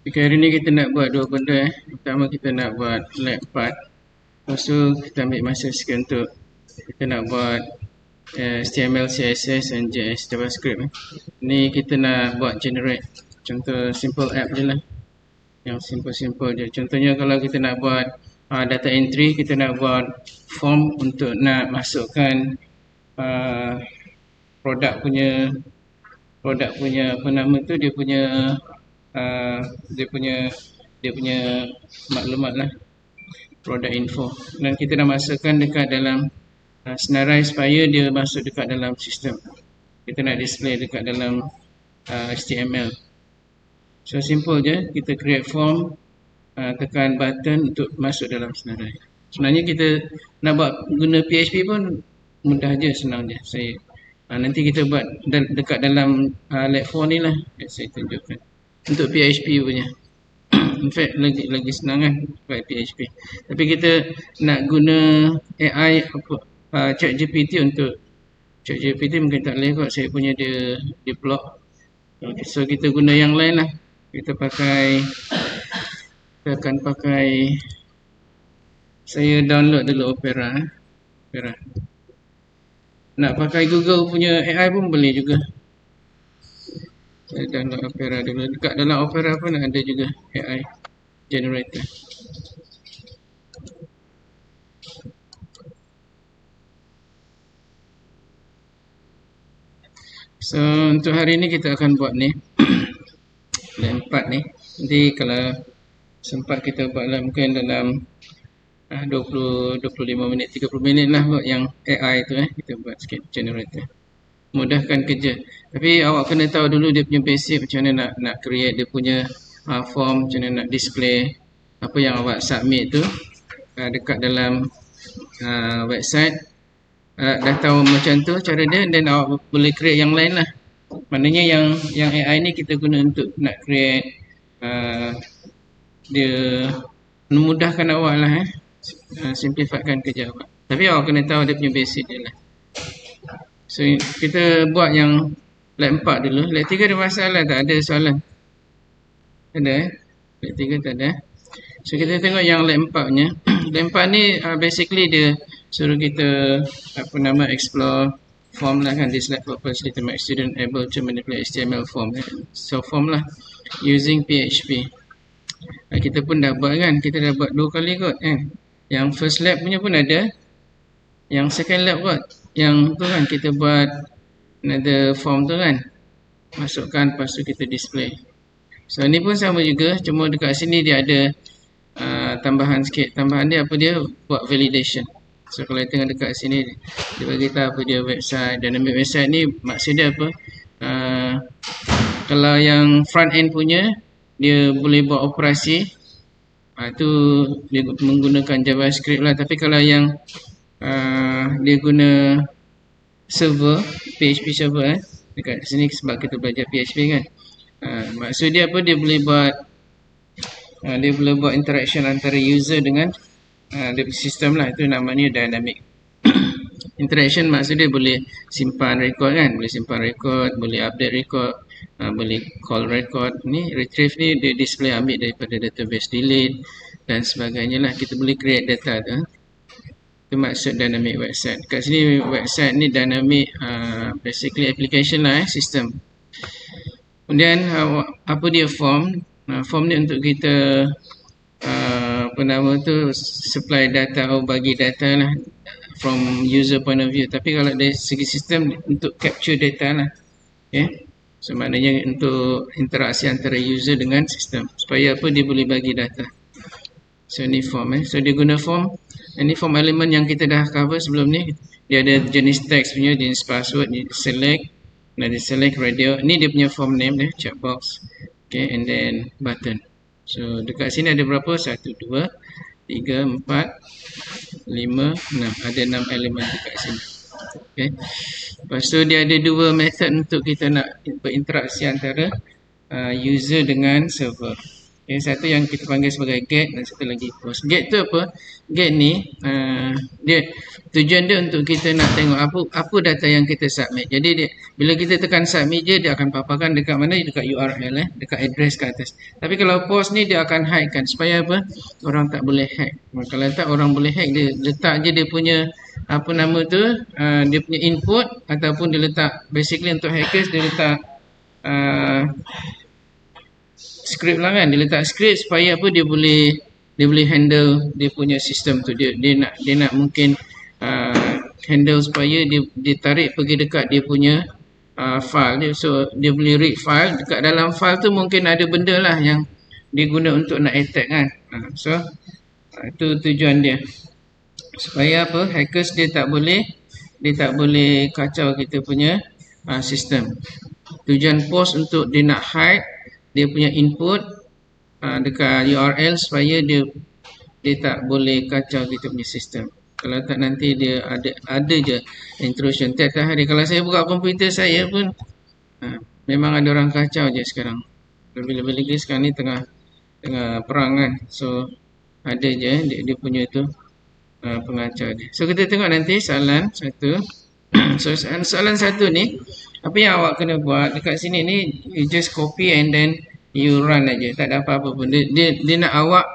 Okay, hari ni kita nak buat dua benda. Pertama kita nak buat lab part. Lepas tu kita ambil masa sikit untuk kita nak buat HTML, CSS dan JS JavaScript. Ni kita nak buat generate contoh simple app je lah. Yang simple-simple je. Contohnya kalau kita nak buat data entry, kita nak buat form untuk nak masukkan produk punya apa nama tu, dia punya maklumat lah, product info, dan kita nak masukkan dekat dalam senarai supaya dia masuk dekat dalam sistem. Kita nak display dekat dalam HTML. So simple je, kita create form, tekan button untuk masuk dalam senarai. Sebenarnya kita nak buat guna PHP pun mudah je, senang je. Nanti kita buat dekat dalam lab 4 ni lah, saya tunjukkan untuk PHP punya. In fact lagi senang kan buat PHP. Tapi kita nak guna AI ChatGPT untuk ChatGPT mungkin tak boleh kot, saya punya dia block. So kita guna yang lain lah. Kita akan pakai, saya download dulu Opera. Nak pakai Google punya AI pun boleh juga. Saya download Opera dulu. Dekat dalam Opera pun ada juga AI generator. So untuk hari ni kita akan buat ni lab 4 ni. Nanti kalau sempat kita buat lah mungkin dalam 20, 25 minit, 30 minit lah buat yang AI tu kita buat sikit generator. Mudahkan kerja. Tapi awak kena tahu dulu dia punya basic, macam mana nak create dia punya form, macam mana nak display apa yang awak submit tu dekat dalam website. Dah tahu macam tu cara dia, dan awak boleh create yang lain lah. Maknanya yang AI ni kita guna untuk nak create dia memudahkan awak lah, simplifikan kerja awak. Tapi awak kena tahu dia punya basic dia lah. So kita buat yang lab 4 dulu. Lab 3 ada masalah tak? Ada soalan? Ada Lab 3 tak ada. So kita tengok yang lab 4 nya. Lab 4 ni basically dia suruh kita explore form lah kan. This lab purpose to make student able to manipulate HTML form. So form lah using PHP. Kita pun dah buat kan. Kita dah buat 2 kali kot kan. Yang first lab punya pun ada. Yang second lab kot. Yang tu kan kita buat another form tu kan. Masukkan, lepas tu kita display. So ni pun sama juga. Cuma dekat sini dia ada tambahan sikit. Tambahan dia apa dia? Buat validation. So kalau tengok dekat sini dia bagi tahu apa dia website. Dynamic website ni maksud dia apa? Kalau yang front end punya dia boleh buat operasi, tu dia menggunakan JavaScript lah. Tapi kalau yang dia guna server, PHP server dekat sini sebab kita belajar PHP kan. Maksud dia apa? Dia boleh buat interaction antara user dengan dia sistem lah. Itu namanya dynamic interaction. Maksud dia boleh simpan record kan, boleh simpan record, boleh update record, boleh call record. Ni retrieve ni dia display, ambil daripada database, delete dan sebagainya lah. Kita boleh create data tu. Itu maksud dynamic website. Kat sini website ni dynamic basically application lah, sistem. Kemudian apa dia form? Form ni untuk kita supply data atau bagi data lah from user point of view. Tapi kalau dari segi sistem untuk capture data lah. Okay. So maknanya untuk interaksi antara user dengan sistem supaya apa dia boleh bagi data. So ni form So dia guna form. Ini form element yang kita dah cover sebelum ni. Dia ada jenis teks punya, jenis password, select, dan select radio. Ni dia punya form name dia, checkbox. Okay, and then button. So dekat sini ada berapa? 1, 2, 3, 4, 5, 6. Ada 6 elemen dekat sini. Okay. Lepas tu dia ada 2 method untuk kita nak berinteraksi antara user dengan server. Okay, satu yang kita panggil sebagai get dan satu lagi post. Get tu apa? Get ni dia tujuan dia untuk kita nak tengok apa data yang kita submit. Jadi dia, bila kita tekan submit je, dia akan paparkan dekat mana, dekat URL dekat address kat atas. Tapi kalau post ni dia akan hide kan supaya apa? Orang tak boleh hack. Kalau tak orang boleh hack, dia letak je dia punya apa nama tu, dia punya input ataupun dia letak basically untuk hackers dia letak script lah kan, dia letak script supaya apa, dia boleh handle dia punya sistem tu, dia nak mungkin handle supaya dia tarik pergi dekat dia punya file dia, so dia boleh read file, dekat dalam file tu mungkin ada benda lah yang dia guna untuk nak attack kan. So itu tujuan dia, supaya apa, hackers dia tak boleh kacau kita punya sistem. Tujuan post untuk dia nak hide dia punya input dekat URL supaya dia tak boleh kacau kita punya sistem. Kalau tak nanti dia ada je intrusion tiap-tiap hari. Kalau saya buka komputer saya pun memang ada orang kacau je sekarang. Lebih-lebih lagi sekarang ni tengah perang kan. So ada je dia punya tu pengacau dia. So kita tengok nanti soalan satu. So soalan satu ni, apa yang awak kena buat dekat sini ni, you just copy and then you run aja, tak ada apa-apa pun. Dia nak awak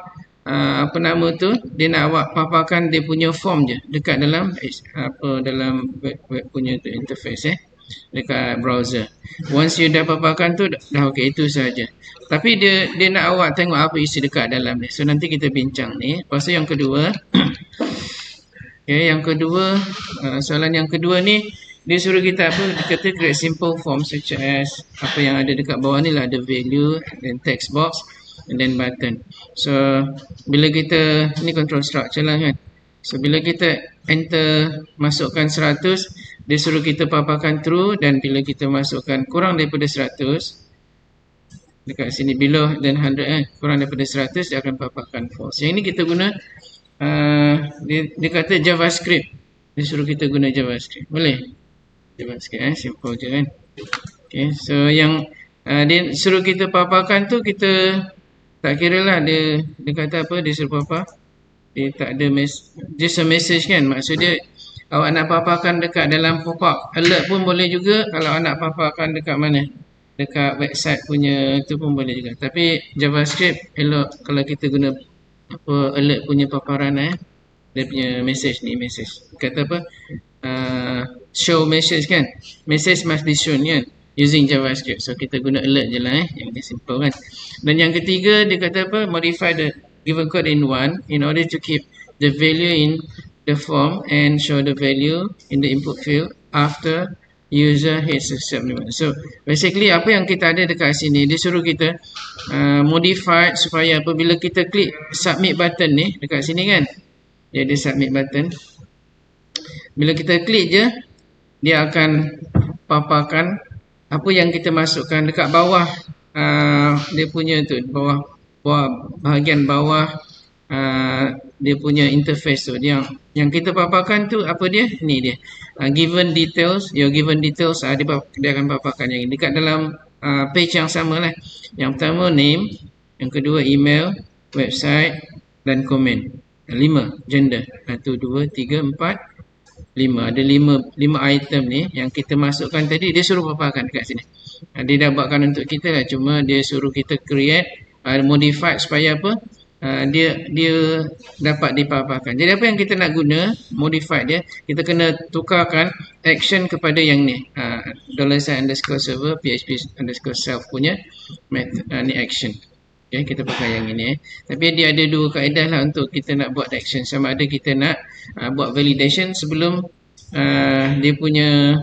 apa nama tu, dia nak awak paparkan dia punya form je dekat dalam dalam web punya tu interface dekat browser. Once you dah paparkan tu dah okey, itu saja. Tapi dia nak awak tengok apa isi dekat dalam ni. So nanti kita bincang ni. Lepas tu yang kedua okay, yang kedua soalan yang kedua ni dia suruh kita apa, dia kata create simple form such as apa yang ada dekat bawah ni lah, ada value dan text box and then button. So bila kita ni control structure lah kan, so bila kita enter masukkan 100, dia suruh kita paparkan true, dan bila kita masukkan kurang daripada 100 dekat sini below dan 100 kurang daripada 100, dia akan paparkan false. Yang ini kita guna dia kata JavaScript, dia suruh kita guna JavaScript. Boleh JavaScript simple je kan. Okay, so yang dia suruh kita paparkan tu, kita tak kira lah dia kata apa, dia suruh papar, dia tak ada just a message kan. Maksud dia awak nak paparkan dekat dalam pop-up alert pun boleh juga, kalau awak nak paparkan dekat mana, dekat website punya tu pun boleh juga. Tapi JavaScript elok kalau kita guna apa alert punya paparan dia punya message ni, message kata apa, show message kan, message must be shown kan using JavaScript. So kita guna alert je lah yang ni simple kan. Dan yang ketiga dia kata apa, modify the given code in one in order to keep the value in the form and show the value in the input field after user hits accept. So basically apa yang kita ada dekat sini, dia suruh kita modify supaya apabila kita klik submit button ni dekat sini kan, dia ada submit button, bila kita klik je dia akan paparkan apa yang kita masukkan dekat bawah dia punya tu, bawah bahagian bawah dia punya interface tu, yang kita paparkan tu apa dia, ni dia given details, your given details dia akan paparkan yang ini dekat dalam page yang sama lah. Yang pertama name, yang kedua email, website dan comment. 5 gender, 1, 2, 3, 4, 5. Ada 5 item ni yang kita masukkan tadi, dia suruh paparkan dekat sini. Dia dah buatkan untuk kita lah, cuma dia suruh kita create modify supaya apa, dia dapat dipaparkan. Jadi apa yang kita nak guna modify dia, kita kena tukarkan action kepada yang ni, $_server php_self punya method, ni action. Okay, kita pakai yang ini. Tapi dia ada dua kaedah lah untuk kita nak buat action. Sama ada kita nak buat validation sebelum dia punya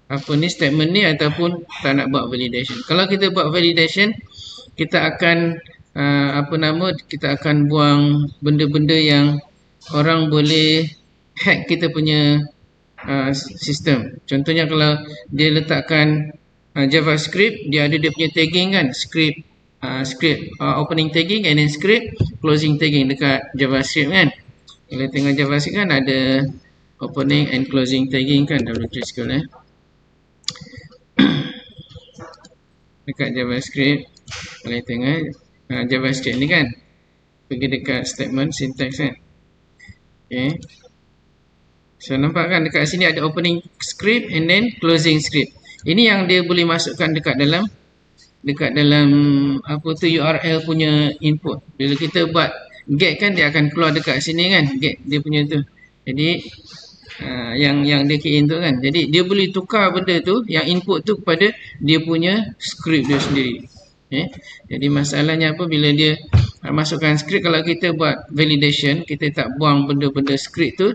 apa ni statement ni, ataupun tak nak buat validation. Kalau kita buat validation, kita akan kita akan buang benda-benda yang orang boleh hack kita punya sistem. Contohnya kalau dia letakkan JavaScript, dia ada dia punya tagging kan, script opening tagging and then script closing tagging dekat JavaScript kan. Kalau tengok JavaScript kan ada opening and closing tagging kan, W3 school dekat JavaScript. Boleh tengok JavaScript ni kan. Pergi dekat statement syntax kan. Okay. So nampak kan dekat sini ada opening script and then closing script. Ini yang dia boleh masukkan dekat dalam apa tu URL punya input. Bila kita buat get kan, dia akan keluar dekat sini kan, get dia punya tu. Jadi yang dia key in tu kan. Jadi dia boleh tukar benda tu, yang input tu kepada dia punya script dia sendiri. Okay. Jadi masalahnya apa, bila dia masukkan script, kalau kita buat validation, kita tak buang benda-benda script tu,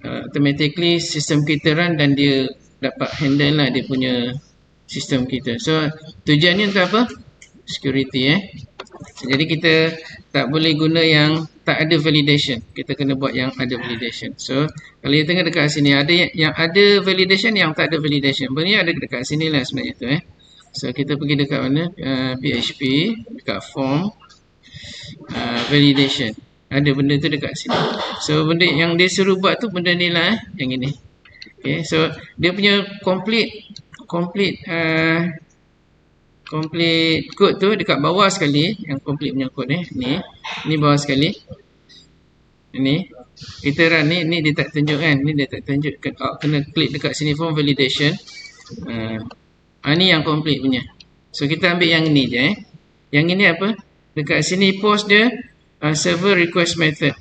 automatically sistem kita run dan dia dapat handle lah dia punya sistem kita. So tujuannya untuk apa? Security Jadi kita tak boleh guna yang tak ada validation. Kita kena buat yang ada validation. So kalau kita tengok dekat sini, ada yang ada validation, yang tak ada validation. Benda ada dekat sini lah sebenarnya tu So kita pergi dekat mana? PHP, dekat form validation. Ada benda tu dekat sini. So benda yang dia suruh buat tu benda ni lah yang ini. Okay, so dia punya complete code tu dekat bawah sekali, yang complete punya code ni bawah sekali. Ini kita run ni dia tak tunjuk kan, ni dia tak tunjuk, kena klik dekat sini form validation. Ni yang complete punya. So kita ambil yang ni je Yang ini apa? Dekat sini post dia server request method.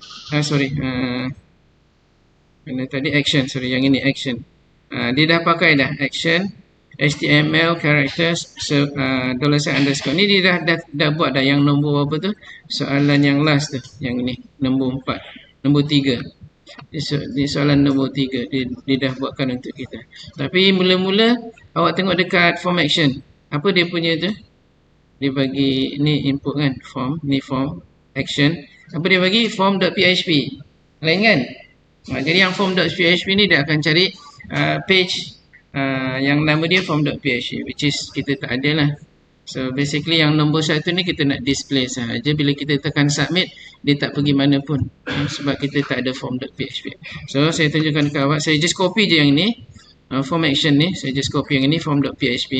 Mana tadi action, yang ini action. Dia dah pakai dah action HTML characters $_ ni dia dah buat dah yang nombor apa tu, soalan yang last tu, yang ni nombor 4, nombor 3. Di soalan nombor 3 dia dah buatkan untuk kita. Tapi mula-mula awak tengok dekat form action, apa dia punya tu, dia bagi ni input kan, form, ni form action, apa dia bagi, form.php, lain kan. Jadi yang form.php ni dia akan cari page yang nama dia form.php, which is kita tak ada lah. So basically yang nombor 1 ni kita nak display sahaja. Bila kita tekan submit, dia tak pergi mana pun, sebab kita tak ada form.php. So saya tunjukkan ke awak, saya just copy je yang ni, form action ni, saya just copy yang ini form.php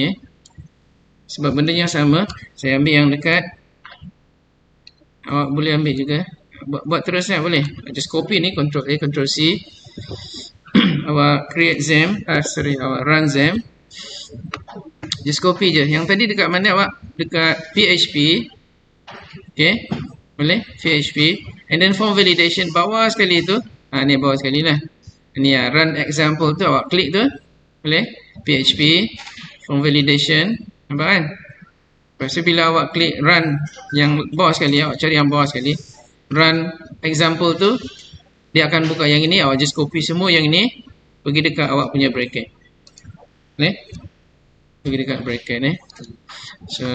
sebab benda yang sama. Saya ambil yang dekat, awak boleh ambil juga, buat terus lah boleh. Just copy ni, Ctrl A, Ctrl C. Awak create XAMPP, awak run XAMPP. Just copy je. Yang tadi dekat mana awak? Dekat PHP. Okay, boleh? PHP. And then form validation bawah sekali tu. Ni bawah sekali lah. Ni run example tu, awak klik tu. Boleh? PHP, form validation. Nampak kan? Lepas tu bila awak klik run yang bawah sekali, awak cari yang bawah sekali, run example tu, dia akan buka yang ini. Awak just copy semua yang ini, pergi dekat awak punya bracket. Pergi dekat bracket So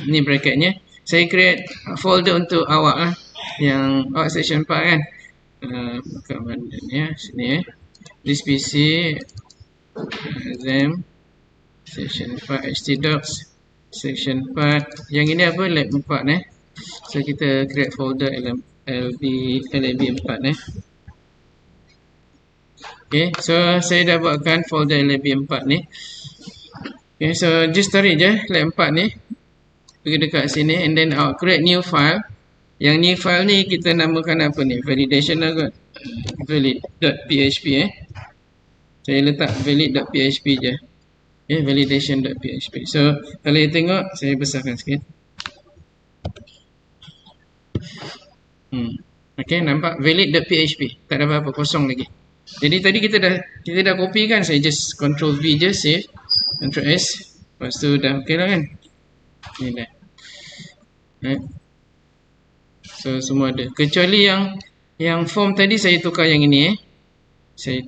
ni bracketnya. Saya create folder untuk awak lah, yang awak section 4 kan. Buka mana ni sini this PC XAMPP section 4 htdocs section 4. Yang ini apa? Lab 4 So kita create folder lab 4 Okay, so saya dah buatkan folder lab 4 ni. Okay, so just tarik je lab 4 ni, pergi dekat sini, and then create new file. Yang new file ni kita namakan apa ni? Validation lah kot. Valid.php Saya letak valid.php je. Okay, validation.php. So kalau you tengok, saya besarkan sikit. Okay, nampak valid.php, tak ada apa-apa, kosong lagi. Jadi tadi kita dah copy kan, saya just Ctrl V je, save, Ctrl S, lepas tu dah ok lah kan. Ni dah. So semua ada, kecuali yang form tadi saya tukar yang ini saya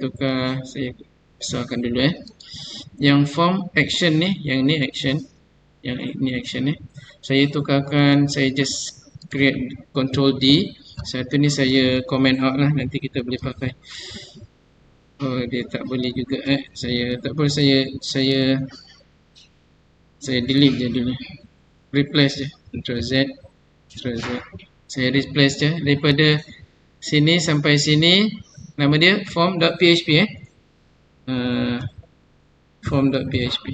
besarkan dulu Yang form action ni, yang ni action, yang ni action saya tukarkan, saya just create Ctrl D. Satu ni saya comment out lah, nanti kita boleh pakai. Oh, dia tak boleh juga saya tak boleh, saya delete je dulu, replace je, Ctrl Z, saya replace je daripada sini sampai sini. Nama dia form.php form.php.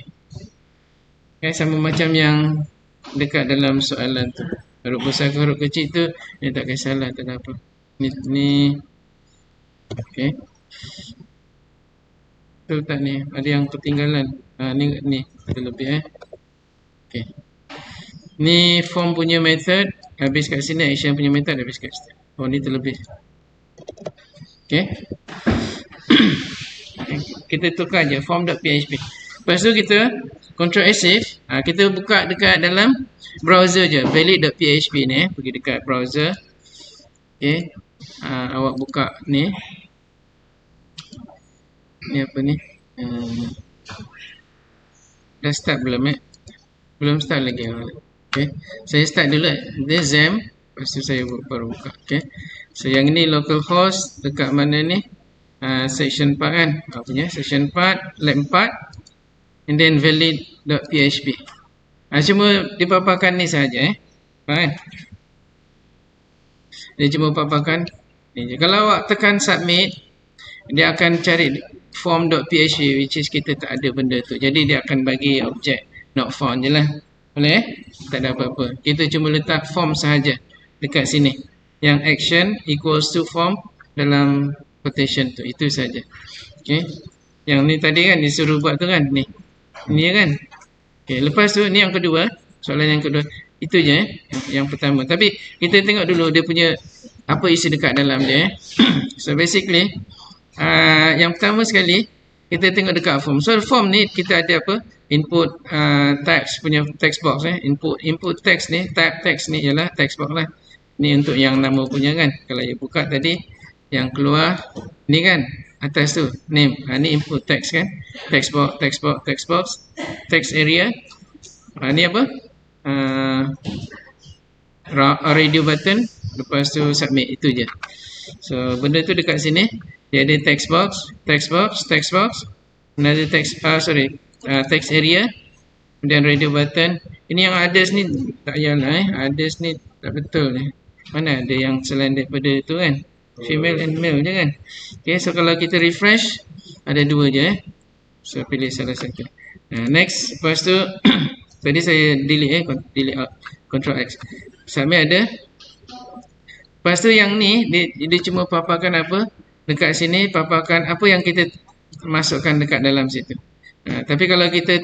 Okay, sama macam yang dekat dalam soalan tu. Huruf besar ke huruf kecil tu dia tak kisahlah, tak ada apa. Ni okey. Betul tak ni? Ada yang ketinggalan. Ni ada lebih okey. Ni form punya method habis kat sini, action punya method habis kat sini. Oh, ni terlebih. Okey. Kita tukar je form.php. Lepas tu kita control S save. Kita buka dekat dalam browser je, valid.php ni. Pergi dekat browser. Okey. Awak buka ni. Ni apa ni? Dah start belum Belum start lagi. Okey. Saya start dulu. Dia XAMPP. Lepas tu saya baru buka. Okey. So yang ini localhost dekat mana ni? Section 4 kan? Punya section 4, lab 4 and then valid.php. Cuma dipaparkan ni saja kan? Dia cuma paparkan ni je. Kalau awak tekan submit, dia akan cari form.php, which is kita tak ada benda tu. Jadi dia akan bagi objek not found je lah. Boleh? Tak ada apa-apa. Kita cuma letak form sahaja dekat sini. Yang action equals to form dalam quotation tu. Itu saja. Okay. Yang ni tadi kan disuruh buat tu kan. Ni kan. Okay. Lepas tu ni yang kedua. Soalan yang kedua. Itu je yang pertama. Tapi kita tengok dulu dia punya apa isi dekat dalam dia. So basically yang pertama sekali kita tengok dekat form. So form ni kita ada apa? Input text punya text box Input text ni, type text ni ialah text box lah. Ni untuk yang nama punya kan. Kalau you buka tadi yang keluar ni kan atas tu name. Ni input text kan. Text box, text area. Ni apa? Radio button. Lepas tu submit. Itu je. So benda tu dekat sini. Dia ada text box, another text area, dan radio button. Ini yang others ni tak payahlah others ni tak betul ni. Mana ada yang selain daripada tu kan? Female and male je kan? Okay, so kalau kita refresh ada dua je So pilih salah satu. Next, lepas tu tadi saya delete out, Ctrl X. Submit ada. Lepas tu yang ni dia cuma paparkan apa? Dekat sini paparkan apa yang kita masukkan dekat dalam situ. Tapi kalau kita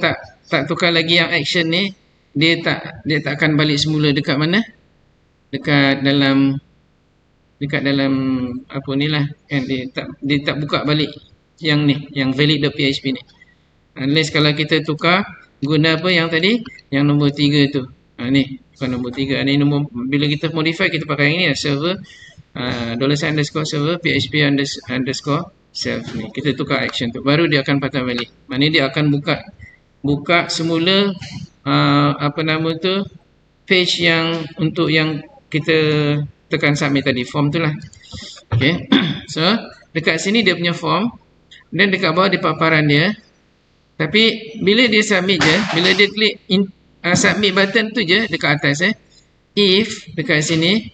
tak tukar lagi yang action ni, dia tak akan balik semula dekat mana? Dekat dalam apa ni lah kan, dia tak buka balik yang ni, yang valid.php ni. Unless kalau kita tukar guna apa yang tadi, yang nombor 3 tu. Ni bukan nombor 3, ni nombor, bila kita modify kita pakai yang ni server $_server php _ self ni. Kita tukar action tu, baru dia akan patah balik. Maknanya dia akan buka semula apa nama tu, page yang untuk yang kita tekan submit tadi, form tu lah. Okay. So dekat sini dia punya form, dan dekat bawah dia paparan dia. Tapi bila dia submit je, bila dia klik submit button tu je dekat atas if dekat sini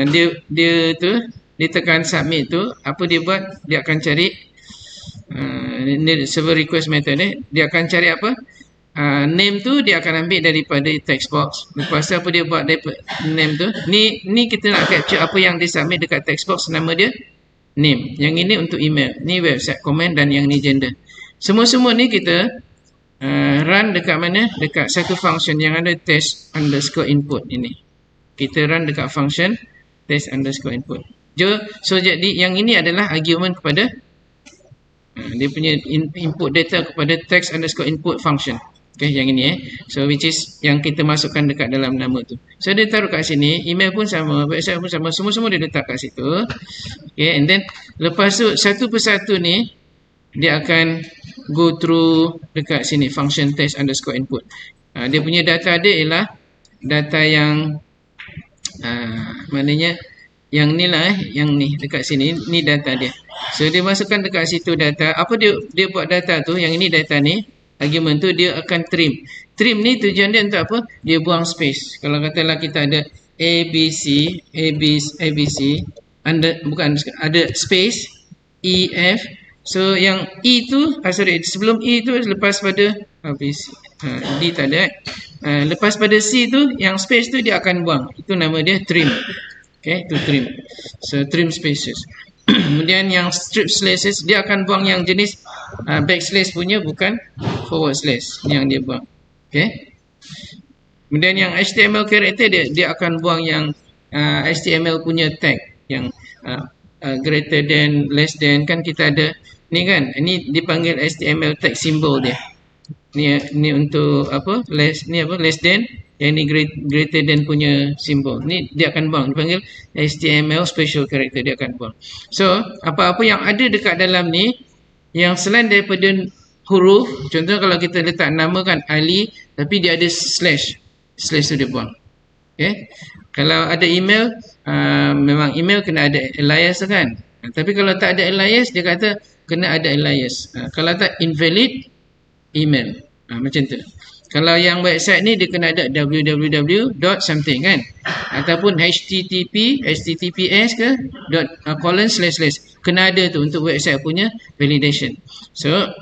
dia tekan submit tu, apa dia buat? Dia akan cari server request method ni, dia akan cari apa? Name tu dia akan ambil daripada text box. Lepas tu apa dia buat daripada name tu? Ni kita nak capture apa yang dia submit dekat text box, nama dia name. Yang ini untuk email. Ni website comment, dan yang ni gender. Semua ni kita run dekat mana? Dekat satu function yang ada test underscore input ini. Kita run dekat function test underscore input. So jadi yang ini adalah argument kepada dia punya input data kepada text underscore input function. Okay, yang ini So which is yang kita masukkan dekat dalam nama tu. So dia taruh kat sini, email pun sama, website pun sama, semua dia letak kat situ. Okay, and then lepas tu satu persatu ni dia akan go through dekat sini function test underscore input. Dia punya data dia ialah data yang maknanya yang ni lah yang ni dekat sini, ni data dia. So dia masukkan dekat situ data. Apa dia buat data tu, yang ini data ni, argument tu dia akan trim. Trim ni tujuan dia untuk apa? Dia buang space. Kalau katalah kita ada ABC ada space EF So yang E tu, sebelum E tu lepas pada habis D tak ada. Lepas pada C tu, yang space tu dia akan buang. Itu nama dia trim. Okay, itu trim. So trim spaces. Kemudian yang strip slashes dia akan buang yang jenis backslash punya, bukan forward slash yang dia buang. Okay. Kemudian yang HTML character dia akan buang yang HTML punya tag yang greater than, less than, kan kita ada ni kan, ini dipanggil HTML tag symbol dia. Ni untuk apa, less than, yang ni greater than punya simbol. Ni dia akan buang, dipanggil HTML special character, dia akan buang. So apa-apa yang ada dekat dalam ni yang selain daripada huruf, contoh kalau kita letak nama kan Ali tapi dia ada slash tu dia buang. Okay. Kalau ada email, memang email kena ada alias kan. Tapi kalau tak ada alias, dia kata kena ada alias. Kalau tak, invalid email. Macam tu. Kalau yang website ni dia kena ada www. something kan. Ataupun https ke colon // kena ada tu untuk website punya validation. So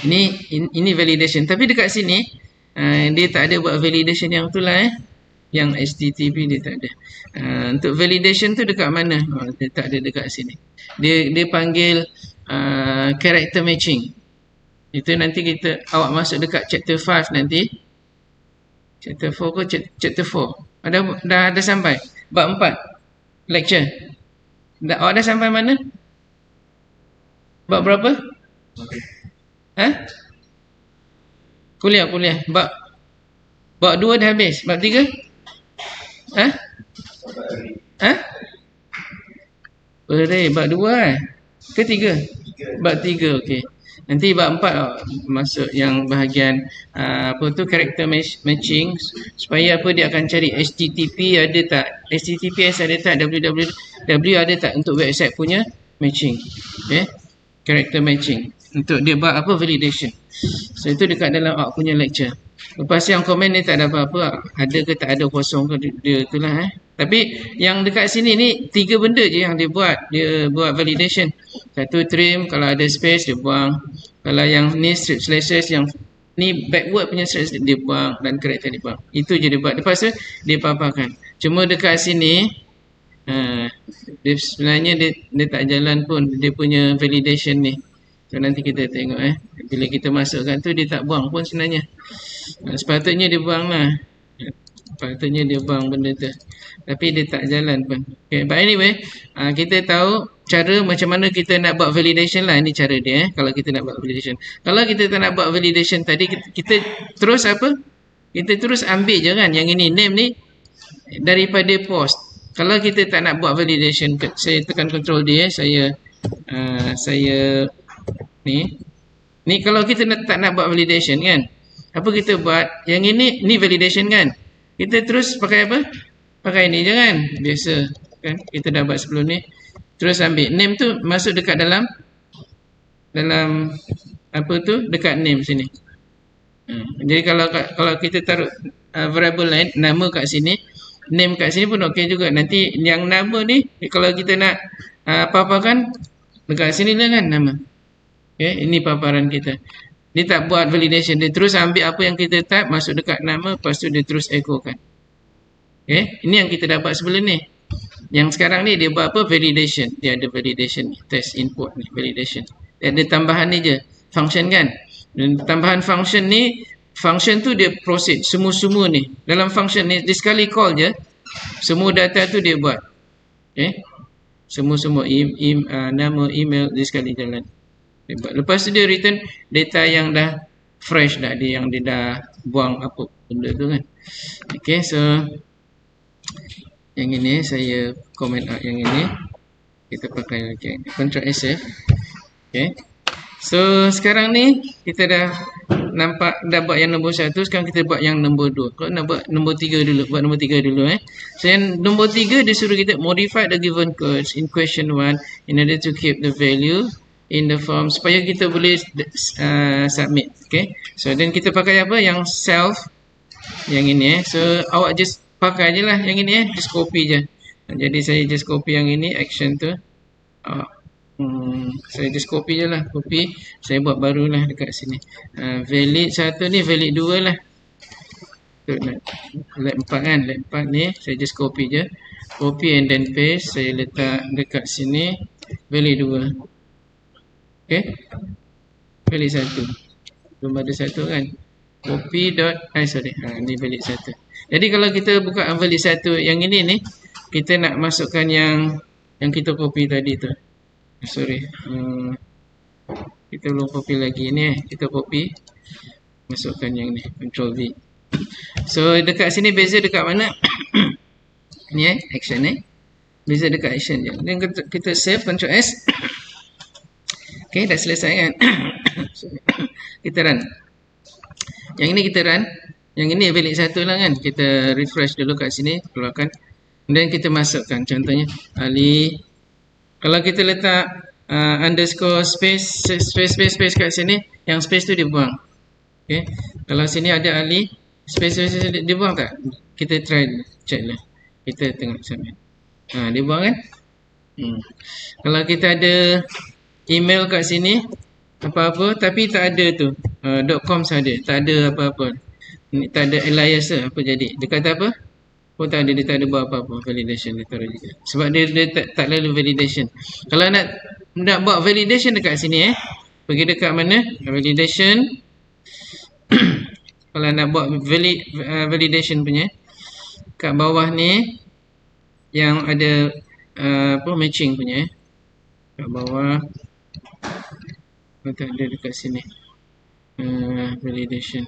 ini validation. Tapi dekat sini dia tak ada buat validation yang tu lah yang HTTP dia tak ada. Untuk validation tu dekat mana? Dia tak ada dekat sini. Dia panggil character matching. Itu nanti awak masuk dekat chapter 5 nanti. Chapter 4 ke chapter 4? Dah sampai bab 4 lecture. Awak dah sampai mana? Bab berapa? Kuliah. Bab 2 dah habis. Bab 3? Bab 2 ke 3? Bab 3, okey. Nanti bab 4 masuk yang bahagian character matching, supaya dia akan cari HTTP ada tak, HTTPS ada tak, www ada tak untuk website punya matching. Okay, character matching untuk dia buat validation. So itu dekat dalam awak punya lecture. Lepas yang komen ni tak ada apa-apa, ada ke tak ada, kosong ke, dia itulah Tapi yang dekat sini ni 3 benda je yang dia buat validation. Satu, trim, kalau ada space dia buang. Kalau yang ni strip slashes, yang ni backward punya slashes dia buang, dan character dia buang. Itu je dia buat. Lepas tu dia paparkan. Cuma dekat sini dia sebenarnya dia tak jalan pun dia punya validation ni. So nanti kita tengok bila kita masukkan tu dia tak buang pun sebenarnya. Sepatutnya dia buang lah. Sepatutnya dia buang benda tu. Tapi dia tak jalan pun. Okay, but anyway, kita tahu cara macam mana kita nak buat validation lah. Ini cara dia kalau kita nak buat validation. Kalau kita tak nak buat validation tadi, kita terus apa? Kita terus ambil je kan. Yang ini name ni daripada post. Kalau kita tak nak buat validation, saya tekan control D saya ni kalau kita tak nak buat validation kan, apa kita buat? Yang ini validation kan. Kita terus pakai apa? Pakai ni je kan. Biasa kan. Kita dah buat sebelum ni. Terus ambil name tu masuk dekat dalam dekat name sini. Jadi kalau kita taruh variable lain, nama kat sini, name kat sini pun okey juga. Nanti yang nama ni kalau kita nak paparkan dekat sini lah kan nama. Okay, ini paparan kita. Dia tak buat validation, dia terus ambil apa yang kita type masuk dekat nama, lepas tu dia terus echokan. Okay, ini yang kita dapat sebelum ni. Yang sekarang ni dia buat apa? Validation. Dia ada validation ni, test input ni, validation. Dia ada tambahan ni je, function kan. Dan tambahan function ni, function tu dia proceed semua ni. Dalam function ni dia sekali call je, semua data tu dia buat. Okay, semua nama, email dia sekali jalan. Lepas tu dia return data yang dah fresh dah, yang dia dah buang apa benda tu kan. Okay, so yang ini saya comment out yang ini. Kita pakai Ctrl SF. Okay. So sekarang ni kita dah buat yang nombor 1, sekarang kita buat yang nombor 2. Kalau nak buat nombor 3 dulu, buat nombor 3 dulu So yang nombor 3 dia suruh kita modify the given codes in question 1 in order to keep the value in the form, supaya kita boleh submit. Okay, so then kita pakai apa? Yang self, yang ini so awak just pakai je lah yang ini just copy je. Jadi saya just copy yang ini, action tu Saya just copy je lah. Copy. Saya buat barulah dekat sini. Valid 1 ni, valid 2 lah. Lab 4 kan. Lab 4 ni saya just copy je. Copy and then paste. Saya letak dekat sini. Valid 2. Okay. Valid 1. Belum ada 1 kan. Copy dot. Sorry. Ni valid 1. Jadi kalau kita buka valid 1 yang ini ni. Kita nak masukkan yang kita copy tadi tu. Sorry. Kita belum copy lagi ni. Kita copy. Masukkan yang ni. Control V. So dekat sini beza dekat mana? Ni action ni. Beza dekat action je. Dan kita save, Ctrl S. Okay, dah selesai kan? Kita run. Yang ini kita run. Yang ini valid 1 lah kan? Kita refresh dulu kat sini, keluarkan. Dan kita masukkan. Contohnya Ali. Kalau kita letak underscore space kat sini, yang space tu dibuang. Okay. Kalau sini ada Ali, space dibuang tak? Kita try check lah. Kita tengok sampai. Dibuang kan? Kalau kita ada email kat sini, apa-apa, tapi tak ada tu. .com saja, tak ada apa-apa. Tak ada alias lah, apa jadi? Dia kata apa? Oh tak ada, dia tak ada buat apa-apa validation dia taruh juga. Sebab dia tak lalu validation. Kalau nak buat validation dekat sini pergi dekat mana? Validation. Kalau nak buat validation punya, kat bawah ni yang ada matching punya kat bawah. Tak ada dekat sini. Validation.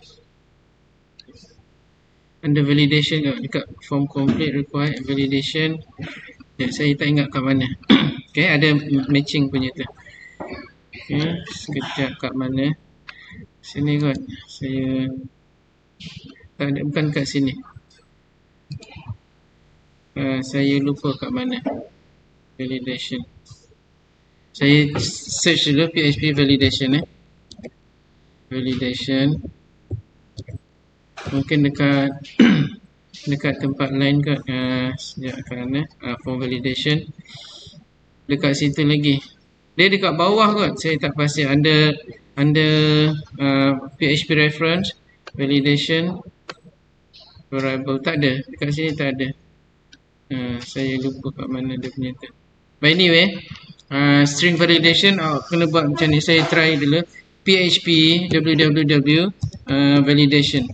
Under validation dekat form complete required validation. Saya tak ingat kat mana. Okay, ada matching punya tu. Okay, sekejap kat mana. Sini kot. Saya tak ada, bukan kat sini. Saya lupa kat mana. Validation. Saya search dulu PHP validation validation. Mungkin dekat dekat tempat lain kot. Sekejap kat mana. Form validation. Dekat situ lagi. Dia dekat bawah kot. Saya tak pasti. Under PHP reference validation variable. Tak ada. Dekat sini tak ada. Saya lupa kat mana dia punya tu. But anyway, string validation kena buat macam ni. Saya try dulu. PHP www validation.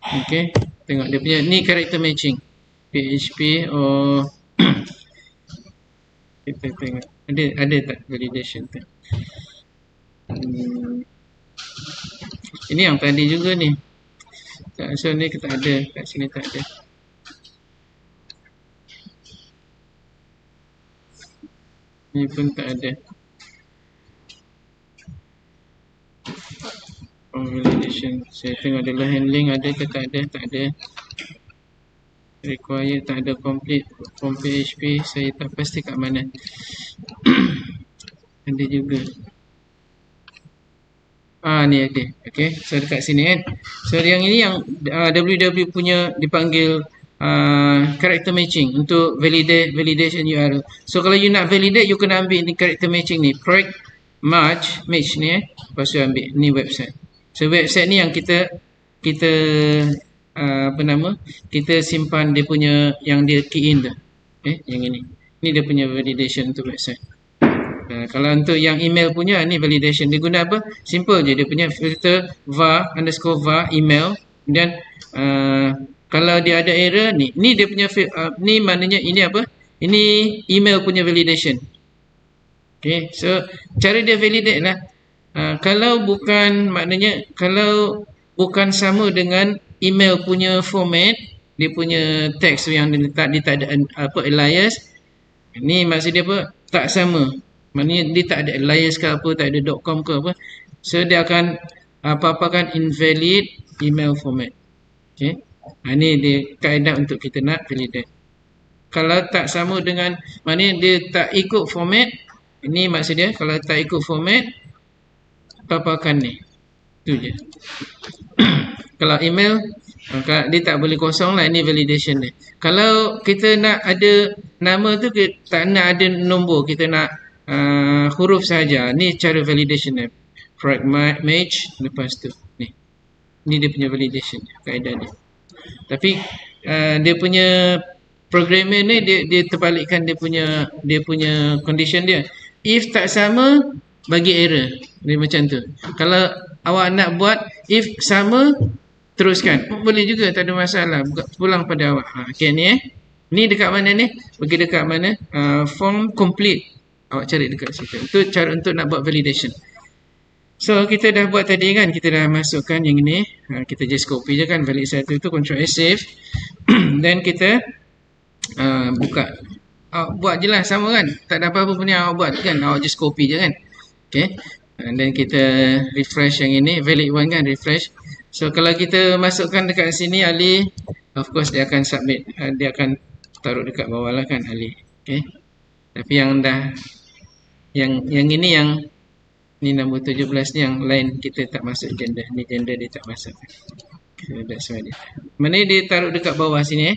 Okay, tengok dia punya ni character matching. PHP kita tengok ada tak validation tu. Ini yang tadi juga ni. So ni kita ada, kat sini tak ada. Ni pun tak ada. Validation. Saya tengok dulu handling ada ke tak ada. Tak ada. Required tak ada. Complete from PHP. Saya tak pasti kat mana. Ada juga. Ni ada. Okay. So dekat sini kan. So yang ini yang www punya dipanggil character matching untuk validation URL. So kalau you nak validate, you kena ambil ni character matching ni. Correct match ni lepas tu ambil ni website. So website ni yang kita kita simpan dia punya yang dia key in tu. Yang ini. Ni dia punya validation untuk website. Kalau untuk yang email punya ni validation dia guna apa? Simple je, dia punya filter var _ email. Dan kalau dia ada error ni dia punya ni maknanya ini apa? Ini email punya validation. Okay, so cara dia validate lah. Kalau bukan maknanya kalau bukan sama dengan email punya format, dia punya teks yang dia tak ada apa alias. Ni maksud dia apa? Tak sama. Maknanya dia tak ada alias ke apa, tak ada .com ke apa. So dia akan apa-apakan invalid email format. Okay. Ini dia kaedah untuk kita nak validate. Kalau tak sama dengan, maknanya dia tak ikut format. Ini maksud dia, kalau tak ikut format, apa-apakan ni. Itu je. Kalau email, Dia tak boleh kosong lah, ini validation dia. Kalau kita nak ada nama tu, kita tak nak ada nombor, kita nak huruf saja. Ni cara validation dia. Correct match, lepas tu ni. Ni dia punya validation, kaedah dia. Tapi dia punya programmer ni dia terbalikkan dia punya condition dia. If tak sama, bagi error. Dia macam tu. Kalau awak nak buat if sama, teruskan. Boleh juga, tak ada masalah. Pulang pada awak. Okay, ni ni dekat mana ni? Pergi dekat mana? Form complete. Awak cari dekat situ. Itu cara untuk nak buat validation. So, kita dah buat tadi kan. Kita dah masukkan yang ini. Kita just copy je kan. Valid satu tu. Ctrl S save. Dan kita buka. Buat je lah. Sama kan. Tak ada apa-apa pun yang awak buat kan. Awak just copy je kan. Okay. Dan kita refresh yang ini. Valid one kan. Refresh. So, kalau kita masukkan dekat sini Ali, of course dia akan submit. Dia akan taruh dekat bawah lah kan Ali. Okay. Tapi yang dah yang ini yang ni nombor 17 ni, yang lain kita tak masuk gender. Ni gender dia tak masuk. So, that's why dia. Mana dia taruh dekat bawah sini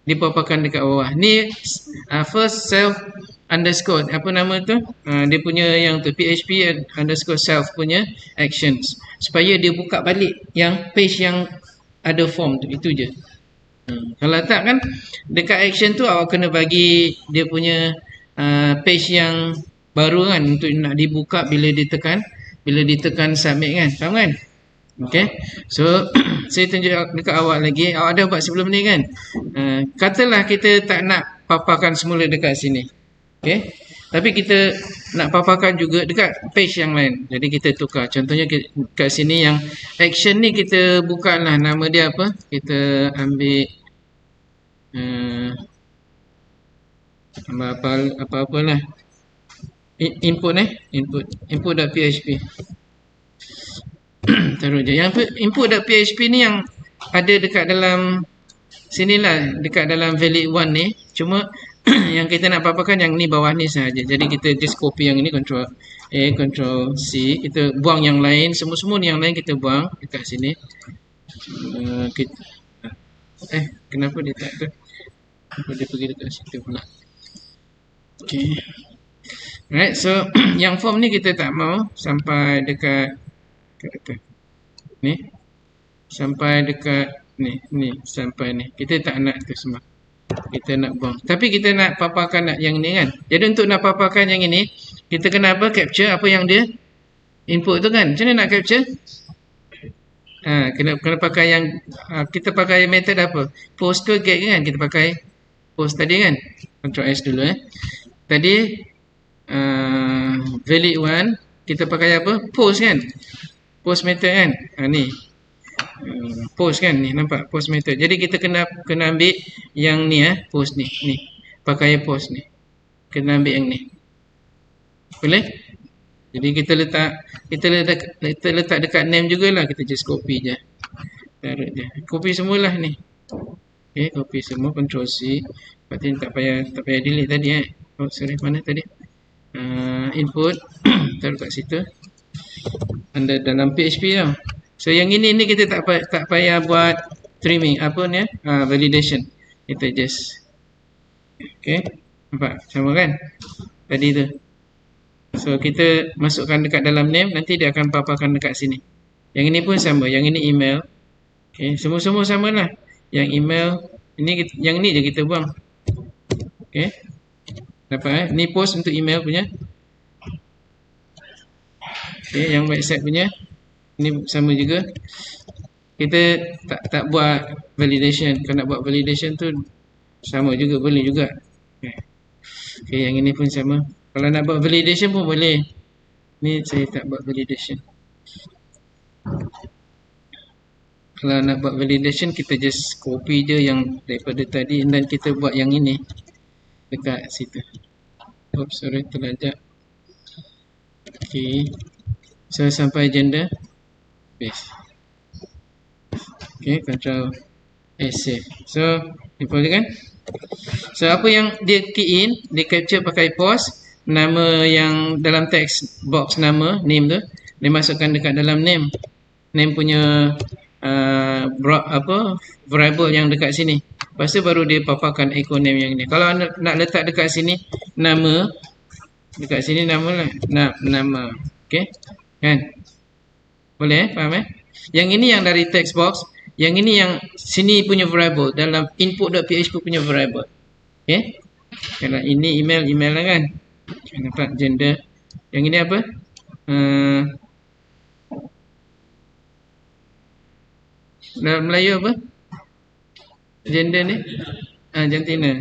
Dia paparkan dekat bawah. Ni first self underscore, apa nama tu? Dia punya yang tu PHP underscore self punya actions. Supaya dia buka balik yang page yang ada form tu. Itu je. Kalau tak kan, dekat action tu awak kena bagi dia punya page yang baru kan, untuk nak dibuka bila ditekan submit kan. Faham kan? Okay. So, saya tunjuk dekat awak lagi. Awak dah buat sebelum ni kan? Katalah kita tak nak paparkan semula dekat sini. Okay. Tapi kita nak paparkan juga dekat page yang lain. Jadi kita tukar. Contohnya kat sini yang action ni kita buka lah. Nama dia apa? Kita ambil apa-apalah. Input.php. Taruh je. Yang input.php ni yang ada dekat dalam sinilah, dekat dalam valid one ni. Cuma yang kita nak paparkan yang ni bawah ni sahaja. Jadi kita just copy yang ini, Ctrl A, Ctrl C. Kita buang yang lain. Semua ni yang lain kita buang dekat sini. Kenapa dia tak tu? Kenapa dia pergi dekat situ pula? Okay. Right, so yang form ni kita tak mau sampai dekat ni, sampai dekat ni sampai ni. Kita tak nak tu semua. Kita nak buang. Tapi kita nak paparkan yang ni kan. Jadi untuk nak paparkan yang ini, kita kena apa? Capture apa yang dia input tu kan. Macam mana nak capture? Kena pakai yang kita pakai method apa? Post ke get kan? Kita pakai post tadi kan. Ctrl S dulu Tadi valid one, kita pakai apa? Post kan? Post method kan? Ni. Post kan? Ni nampak post method. Jadi kita kena ambil yang ni post ni. Pakai post ni. Kena ambil yang ni. Boleh? Jadi kita letak dekat name jugalah. Kita just copy je. Taruh je. Copy semualah ni. Okay, copy semua. Ctrl C. Lepas tu tak payah delete tadi Oh, sorry, mana tadi? Input. Taruh kat situ. Dalam PHP tau. So yang ini kita tak payah buat trimming. Apa ni? Validation. Kita just. Okay. Nampak? Sama kan? Tadi tu. So kita masukkan dekat dalam name. Nanti dia akan paparkan dekat sini. Yang ini pun sama. Yang ini email. Okay. Semua sama lah. Yang email. Yang ni je kita buang. Okay. Dapat ni post untuk email punya. Okay, yang website punya ni sama juga. Kita tak buat validation. Kalau nak buat validation tu sama juga, boleh juga. Okay, yang ini pun sama. Kalau nak buat validation pun boleh. Ni saya tak buat validation. Kalau nak buat validation, kita just copy je yang daripada tadi dan kita buat yang ini dekat situ. Oops, sorry, terlajak. Okay. So, sampai gender. Base. Okay, Ctrl S save. So, boleh kan? So, apa yang dia key in, dia capture pakai post. Nama yang dalam text box nama, name tu. Dia masukkan dekat dalam name. Name punya variable yang dekat sini. Lepas tu baru dia paparkan echo name yang ni. Kalau nak letak dekat sini nama, dekat sini nama lah, nama. Okey. Kan? Boleh faham Yang ini yang dari text box, yang ini yang sini punya variable dalam input.php punya variable. Okey. Kalau ini email lah kan. Nampak gender. Yang ini apa? Dalam Melayu apa? Gender ni? Jantina.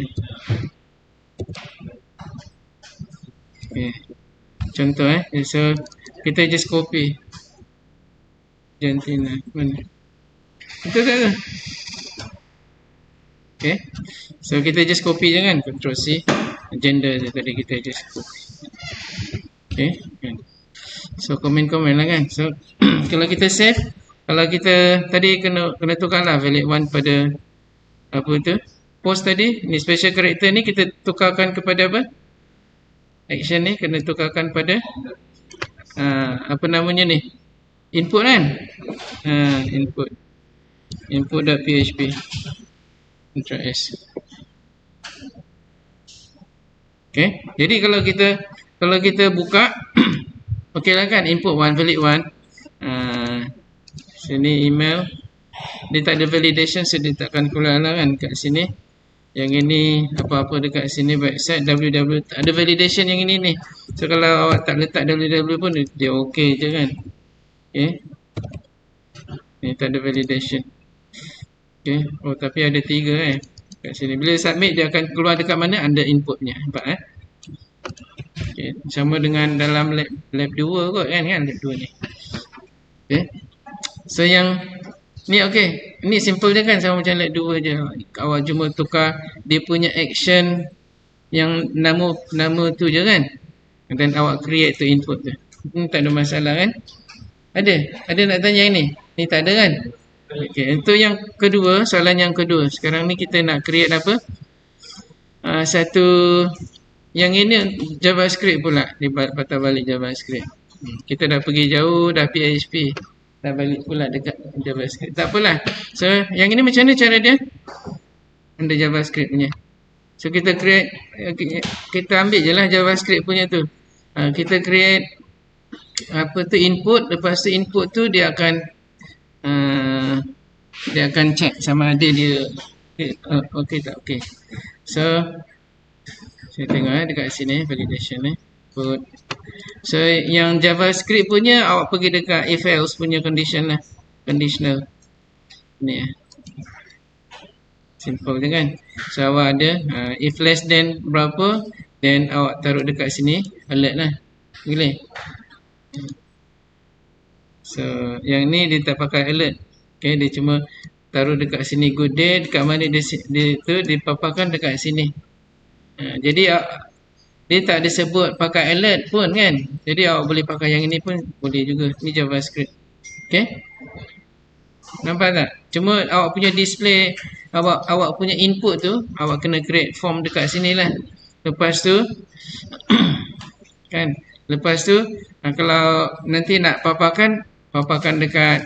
Okay. Contoh so kita just copy Jantina. Mana? Betul tak tu? Okay. So kita just copy je kan. Ctrl C. Gender je tadi kita just copy. Okay. So komen lah kan. So kalau kita save, kalau kita tadi kena tukarlah valid 1 pada apa tu? Post tadi, ni special character ni kita tukarkan kepada apa? Action ni kena tukarkan pada apa namanya ni? Input kan? Input.php. Ctrl S. Okay. Jadi kalau kita buka okey lah kan, input 1 valid 1. Sini email, dia tak ada validation, so dia takkan keluar lah kan kat sini. Yang ini apa-apa dekat sini website www, tak ada validation yang ini ni. So kalau awak tak letak www pun dia okey je kan. Okay. Ni tak ada validation. Okay. Oh tapi ada 3 kat sini. Bila submit dia akan keluar dekat mana? Under inputnya. Nampak Okay. Sama dengan dalam lab 2 kot kan lab 2 ni. Okay. So yang ni okey. Ni simple je kan, sama macam lab 2 je. Awak cuma tukar dia punya action yang nama tu je kan. Dan awak create tu input tu. Ni tak ada masalah kan? Ada nak tanya yang ni? Ni tak ada kan? Okey, itu yang kedua, soalan yang kedua. Sekarang ni kita nak create apa? Satu yang ini JavaScript pula, dia patah balik JavaScript. Kita dah pergi jauh, dah PHP, dah balik pula dekat JavaScript. Tak apalah. So yang ini macam mana cara dia? Under JavaScript punya. So kita create, kita ambil je lah JavaScript punya tu. Kita create apa tu input, lepas tu input tu dia akan check sama ada dia okey tak okey. So saya tengok dekat sini validation put. So yang JavaScript punya awak pergi dekat if else punya condition lah, conditional ni simple je kan. So awak ada if less than berapa, then awak taruh dekat sini alert lah. Boleh. So yang ni dia tak pakai alert. Okay, dia cuma taruh dekat sini good day, dekat mana dia tu dipaparkan dekat sini. Jadi dia tak ada sebut pakai alert pun kan. Jadi awak boleh pakai yang ini pun boleh juga. Ni JavaScript. Okay. Nampak tak? Cuma awak punya display, awak punya input tu, awak kena create form dekat sini lah. Lepas tu kan. Lepas tu kalau nanti nak paparkan dekat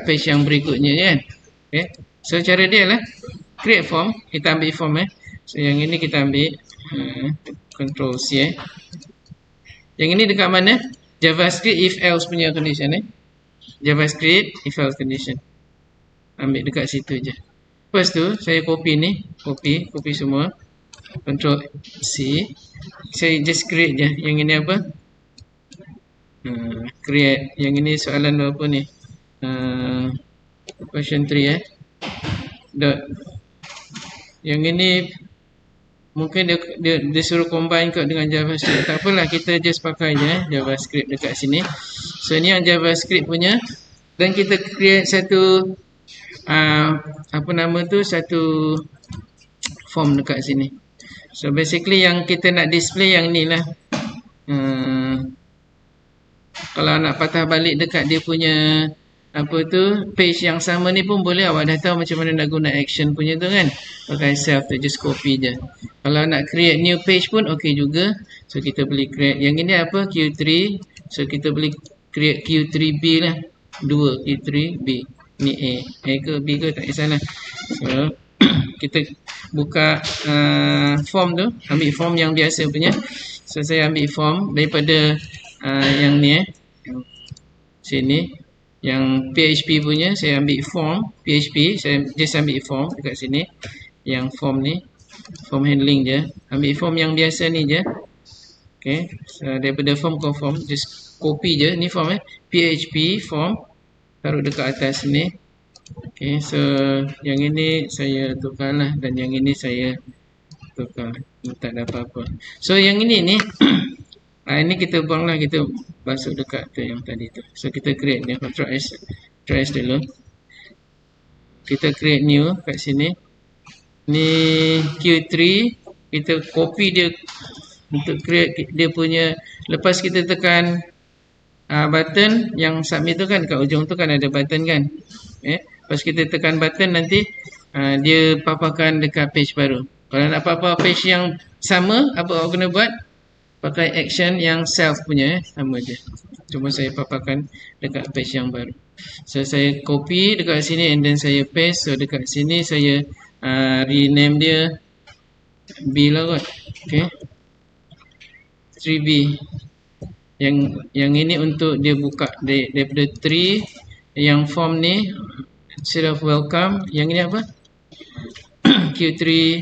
page yang berikutnya kan. Okay. So cara dia lah create form, kita ambil form So yang ini kita ambil Ctrl C Yang ini dekat mana? JavaScript if else punya condition JavaScript if else condition. Ambil dekat situ je. Lepas tu saya copy ni, copy semua. Ctrl C. Saya just create je. Yang ini apa? Create. Yang ini soalan apa ni? Question 3 dot. Yang ini mungkin dia suruh combine kot dengan JavaScript. Tak apalah, kita just pakai je JavaScript dekat sini. So ni yang JavaScript punya. Dan kita create satu apa nama tu, satu form dekat sini. So basically yang kita nak display yang ni lah. Kalau nak patah balik dekat dia punya apa tu page yang sama ni pun boleh. Awak dah tahu macam mana nak guna action punya tu kan. Pakai self tu, just copy je. Kalau nak create new page pun okey juga. So kita boleh create yang ini apa, Q3. So kita boleh create Q3B lah, 2 Q3B. Ni A ke B ke tak kisahlah. So kita buka form tu, ambil form yang biasa punya. So saya ambil form daripada yang ni sini, yang PHP punya. Saya ambil form PHP, saya just ambil form dekat sini, yang form ni, form handling je. Ambil form yang biasa ni je. Okay, so daripada form ke form, just copy je ni form PHP form, taruh dekat atas ni. Okay, so yang ini saya tukarlah, dan yang ini saya tukar, tak ada apa-apa. So yang ini ni ini kita buang lah, kita masuk dekat tu yang tadi tu. So kita create ni, Ctrl S dulu, kita create new kat sini. Ni Q3, kita copy dia untuk create dia punya. Lepas kita tekan button yang submit tu kan, kat ujung tu kan ada button kan. Lepas kita tekan button, nanti dia paparkan dekat page baru. Kalau nak papar page yang sama, apa awak kena buat? Pakai action yang self punya, sama je. Cuma saya paparkan dekat page yang baru. So saya copy dekat sini and then saya paste. So dekat sini saya rename dia B lah kot. Okay, 3B. Yang ini untuk dia buka daripada 3. Yang form ni instead of welcome, yang ini apa? Q3B.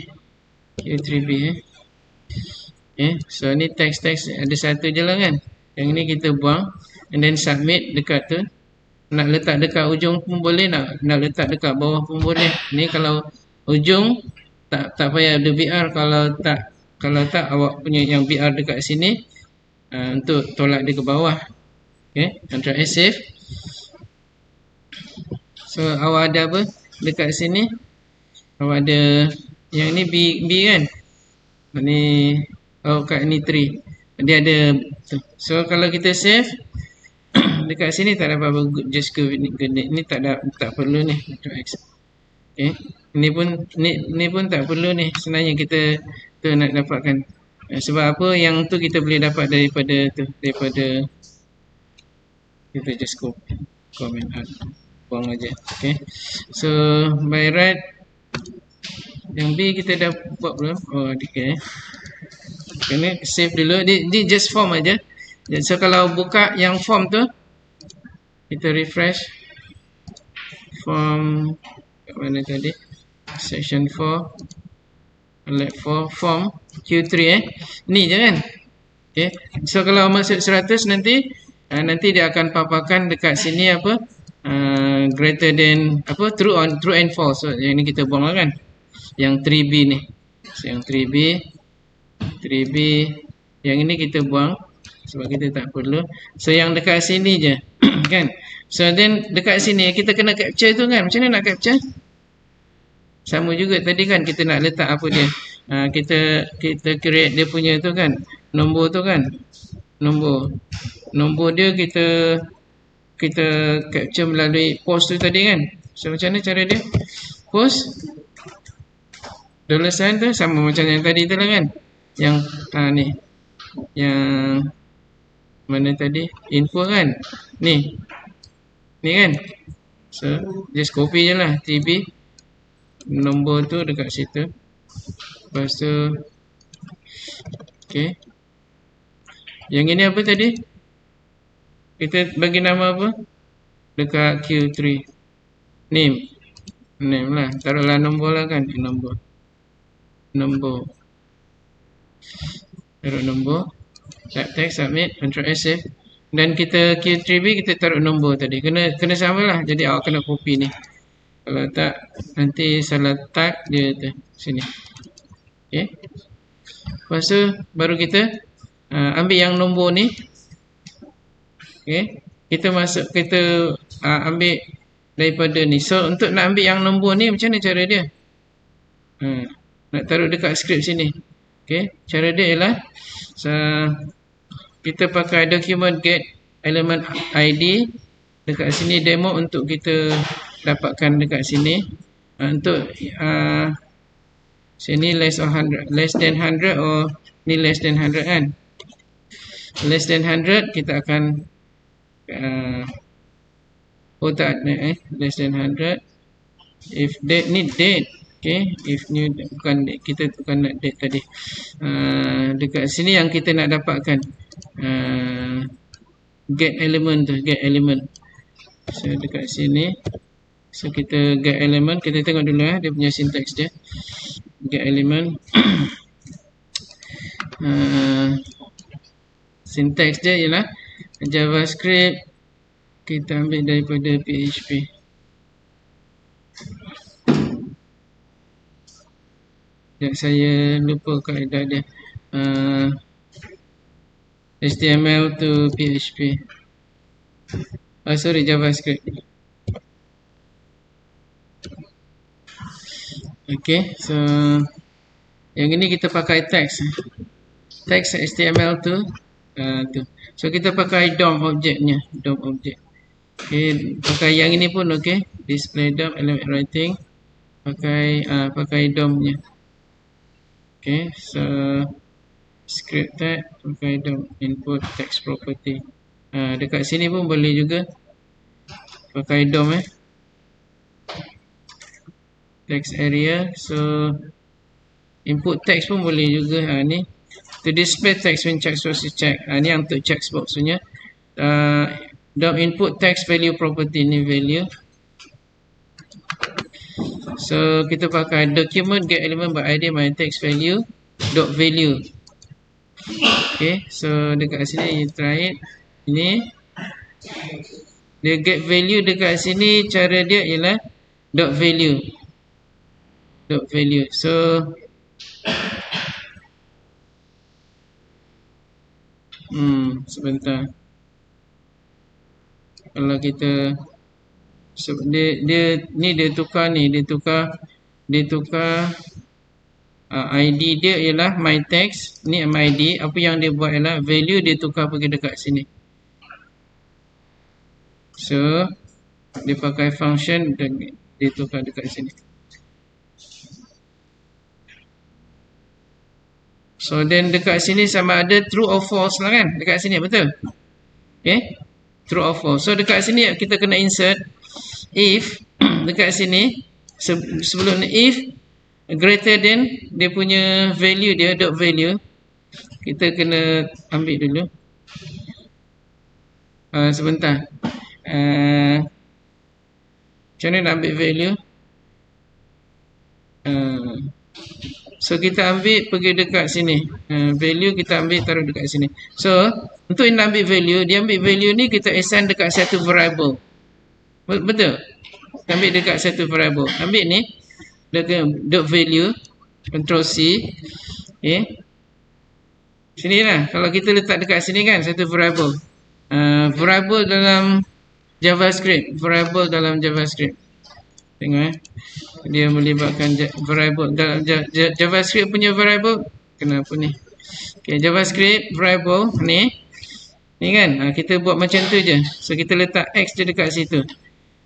So ni teks ada satu je lah kan. Yang ni kita buang and then submit dekat tu. Nak letak dekat ujung pun boleh, nak letak dekat bawah pun boleh. Ni kalau ujung tak payah ada BR. Kalau tak awak punya yang BR dekat sini untuk tolak dia ke bawah. Okay, Ctrl S save. So awak ada apa dekat sini? Awak ada yang ni B kan? Ni kat ni 3. Dia ada. So kalau kita save dekat sini tak ada apa-apa, just go ni tak perlu ni. Okay. Ni pun tak perlu ni. Sebenarnya kita tu nak dapatkan sebab apa, yang tu kita boleh dapat daripada kita just comment out, buang aja. Okay, so by right yang B kita dah buat belum? Okay, kena save dulu. Ni just form aja. So kalau buka yang form tu, kita refresh form kat mana tadi, section 4, alert 4, form Q3 ni je kan. Okay, so kalau masuk 100 nanti dia akan paparkan dekat sini apa, greater than apa, true and false. So yang ni kita buang lah kan, yang 3B ni. So yang 3B yang ini kita buang sebab kita tak perlu. So yang dekat sini je kan. So then dekat sini kita kena capture tu kan. Macam mana nak capture? Sama juga tadi kan, kita nak letak apa dia, kita create dia punya tu kan, nombor tu kan, nombor dia kita capture melalui post tu tadi kan. So macam mana cara dia? Post $sign tu sama macam yang tadi tu lah kan. Yang ni yang mana tadi, info kan, ni kan. So just copy je lah 3B, nombor tu dekat situ. Lepas tu okay, yang ini apa tadi, kita bagi nama apa dekat Q3, name lah, taruhlah nombor lah kan, nombor taruh nombor, type text, submit, Ctrl S save. Dan kita Q3B kita taruh nombor tadi, kena sama lah. Jadi awak kena copy ni, kalau tak nanti salah type dia tu sini. Okay, lepas tu baru kita ambil yang nombor ni. Okay, kita ambil daripada ni. So untuk nak ambil yang nombor ni, macam mana cara dia? Nak taruh dekat script sini. Okay, cara dia ialah kita pakai document get element ID dekat sini, demo untuk kita dapatkan dekat sini. Untuk sini less than 100 or ni less than 100 kan. Less than 100 kita akan Oh tak ada less than 100. If date ni date. Okay, if new bukan date, kita bukan nak date tadi. Dekat sini yang kita nak dapatkan get element tu, get element. So dekat sini, so kita get element, kita tengok dulu dia punya syntax dia. Get element. Syntax dia ialah JavaScript kita ambil daripada PHP. Dan saya lupa kaedah dia. HTML to PHP. Sorry, JavaScript. Okay, so yang ini kita pakai text. Text HTML to so kita pakai DOM objeknya, DOM object. Okay, pakai yang ini pun okay. Display DOM element writing. Pakai DOM-nya. Okay, so script tag pakai DOM input text property. Dekat sini pun boleh juga pakai DOM text area. So input text pun boleh juga. Ni to display text when check source is check. Ni yang untuk checkbox punya. DOM input text value property ni value. So kita pakai document get element by id my text value dot value. Okay, so dekat sini you try it. Ini dia get value dekat sini, cara dia ialah dot value. Dot value. So sebentar. Kalau kita dia tukar ID dia ialah my text, ni MID. Apa yang dia buat ialah value dia tukar pergi dekat sini. So dia pakai function dan dia tukar dekat sini. So then dekat sini sama ada true or false lah kan, dekat sini, betul? Okay, true or false. So dekat sini kita kena insert if. Dekat sini sebelum if greater than dia punya value dia, dot value, kita kena ambil dulu sebentar. Macam mana nak ambil value? So kita ambil pergi dekat sini, value kita ambil taruh dekat sini. So untuk nak ambil value, dia ambil value ni kita assign dekat satu variable. Betul? Kita ambil dekat satu variable. Ambil ni dot value, control C. Okay, sini lah. Kalau kita letak dekat sini kan satu variable. Variable dalam JavaScript. Variable dalam JavaScript. Tengok dia melibatkan variable dalam JavaScript punya variable. Kenapa ni? Okay, JavaScript variable ni kan, kita buat macam tu je. So kita letak X je dekat situ.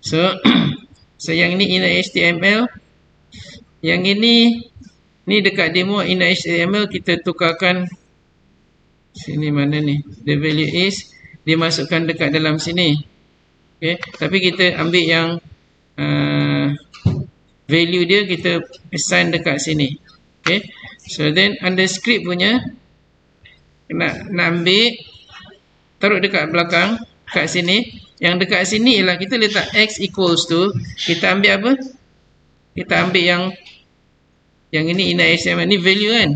So yang ni inner HTML, yang ini ni dekat demo inner HTML kita tukarkan sini. Mana ni? The value is dimasukkan dekat dalam sini. Okay, tapi kita ambil yang value dia kita assign dekat sini. Okay, so then under script punya nak ambil taruh dekat belakang kat sini. Yang dekat sini ialah kita letak X equals to, kita ambil apa? Kita ambil yang ini inner HTML ni value kan,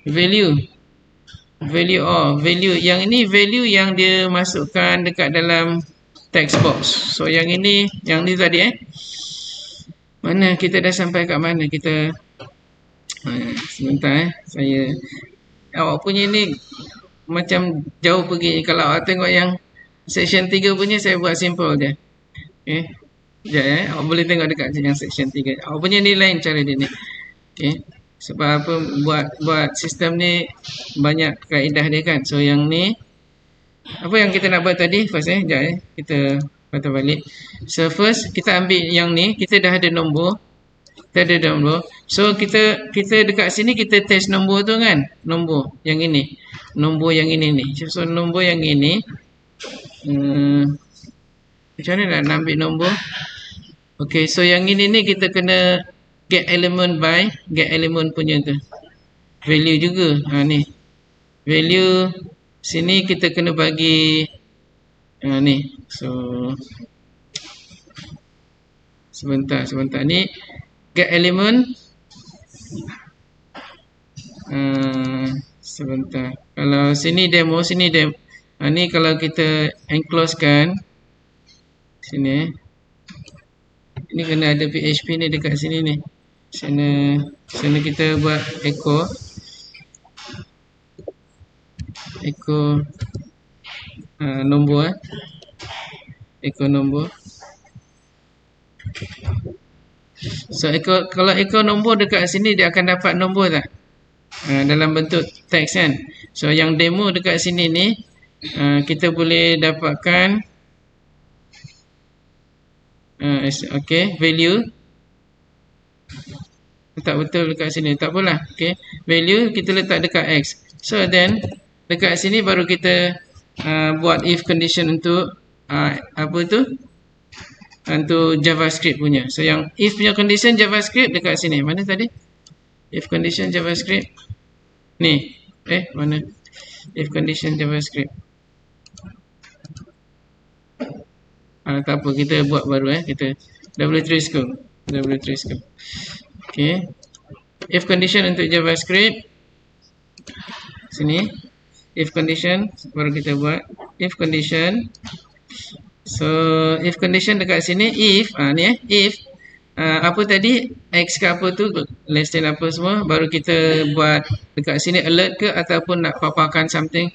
value yang ini value yang dia masukkan dekat dalam text box. So yang ini tadi mana kita dah sampai kat mana? Kita sebentar saya awak punya ni macam jauh pergi. Kalau awak tengok yang section 3 punya saya buat simple je. Okay, sekejap awak boleh tengok dekat yang section 3. Awak punya ni lain cara dia ni. Okay, sebab apa, buat sistem ni banyak kaedah dia kan. So yang ni apa yang kita nak buat tadi first sekejap kita patah balik. So first kita ambil yang ni, kita dah ada nombor. So kita dekat sini kita test nombor tu kan. Nombor yang ini ni. So nombor yang ini Macam mana nak ambil nombor? Okay, so yang ini ni kita kena get element by get element punya tu value juga. Ni value sini kita kena bagi ni. So sebentar ni get element sebentar. Kalau sini demo ni kalau kita enclose kan sini ini kena ada PHP ni dekat sini ni. Sana kita buat echo nombor echo nombor. So kalau echo nombor dekat sini dia akan dapat nombor tak? Dalam bentuk teks kan. So yang demo dekat sini ni kita boleh dapatkan okay, value letak betul dekat sini, tak apalah. Okay, value kita letak dekat X. So then dekat sini baru kita buat if condition untuk apa tu, untuk JavaScript punya. So yang if punya condition JavaScript dekat sini. Mana tadi if condition JavaScript? Ni mana if condition JavaScript? Tak apa, kita buat baru kita W3 scope. Okay, if condition untuk JavaScript sini, if condition baru kita buat if condition. So if condition dekat sini if ni if apa tadi X ke apa tu less than apa semua, baru kita buat dekat sini alert ke ataupun nak paparkan something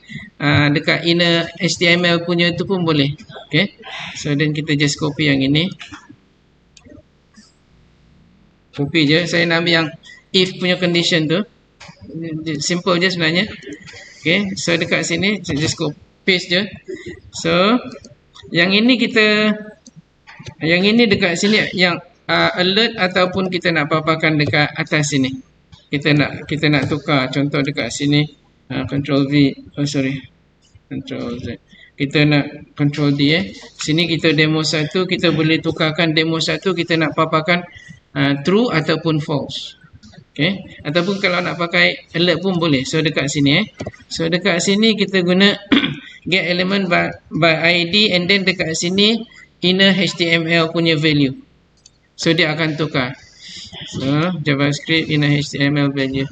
dekat inner HTML punya tu pun boleh. Okay, so then kita just copy yang ini, copy je. Saya nak ambil yang if punya condition tu, simple je sebenarnya. Okay, so dekat sini saya just copy paste je. So yang ini dekat sini yang alert ataupun kita nak paparkan dekat atas sini. Kita nak tukar, contoh dekat sini Control V, Control Z. Kita nak Control D Sini kita demo 1, kita boleh tukarkan demo 1 kita nak paparkan true ataupun false. Okay, ataupun kalau nak pakai alert pun boleh. So dekat sini So dekat sini kita guna get element by ID, and then dekat sini inner HTML punya value. So dia akan tukar. So JavaScript inner HTML value.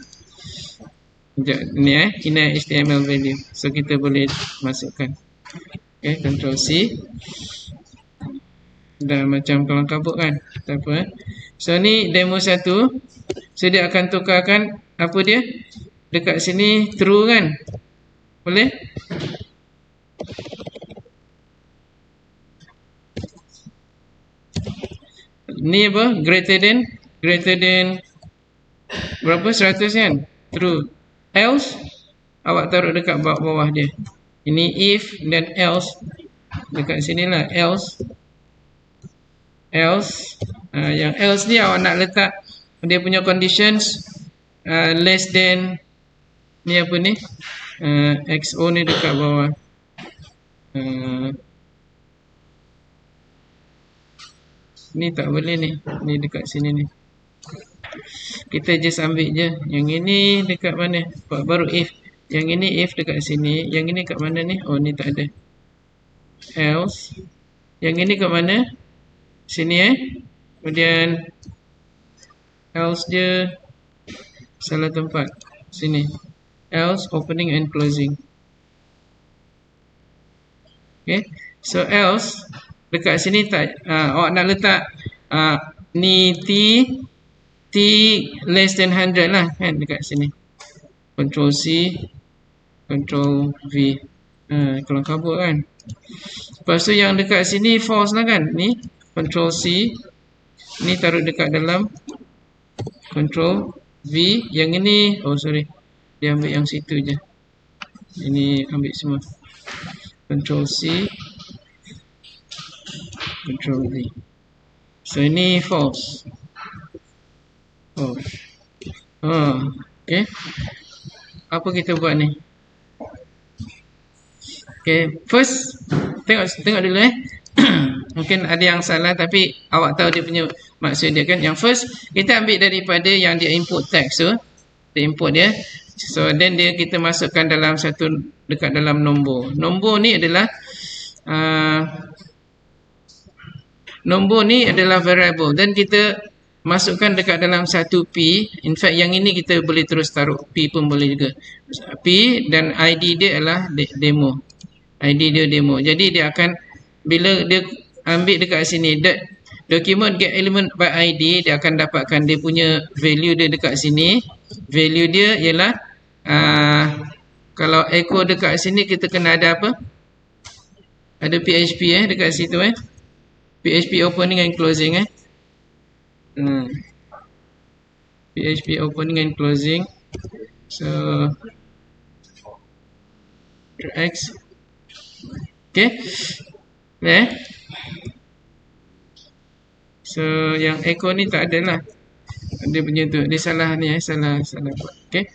Ni inner HTML value. So kita boleh masukkan. Okay, Control C. Dah macam kelang kabut kan. Tak apa. So ni demo 1. So dia akan tukarkan apa dia? Dekat sini true kan? Boleh? Ni apa? Greater than berapa? 100 kan? True. Else awak taruh dekat bawah dia. Ini if dan else. Dekat sinilah else. Yang else ni awak nak letak dia punya conditions less than ni apa ni? XO ni dekat bawah. Ni tak boleh ni. Ni dekat sini ni. Kita just ambil je. Yang ini dekat mana? Baru if. Yang ini if dekat sini. Yang ini kat mana ni? Oh, ni tak ada. Else. Yang ini kat mana? Sini Kemudian else dia salah tempat. Sini. Else opening and closing. Okay. So else dekat sini tak awak nak letak ni T less than 100 lah kan dekat sini. Control C, Control V. Kalau kabut kan. Lepas tu yang dekat sini false lah kan. Ni Control C. Ni taruh dekat dalam Control V. Yang ini dia ambil yang situ je. Ini ambil semua. Control C, Control V. So ini false. Okay. Apa kita buat ni? Okay, first tengok dulu Mungkin ada yang salah tapi awak tahu dia punya maksud dia kan. Yang first kita ambil daripada yang dia input text tu, dia input dia. So then kita masukkan dalam satu dekat dalam nombor. Nombor ni adalah variable dan kita masukkan dekat dalam satu P. In fact yang ini kita boleh terus taruh P pun boleh juga. P dan ID dia adalah demo. ID dia demo. Jadi dia akan bila dia ambil dekat sini document get element by ID, dia akan dapatkan dia punya value dia dekat sini. Value dia ialah kalau echo dekat sini kita kena ada apa? Ada PHP dekat situ PHP opening and closing PHP opening and closing. So X. Okay. So yang echo ni tak ada lah. Dia punya tu. Dia salah ni salah buat. Okay.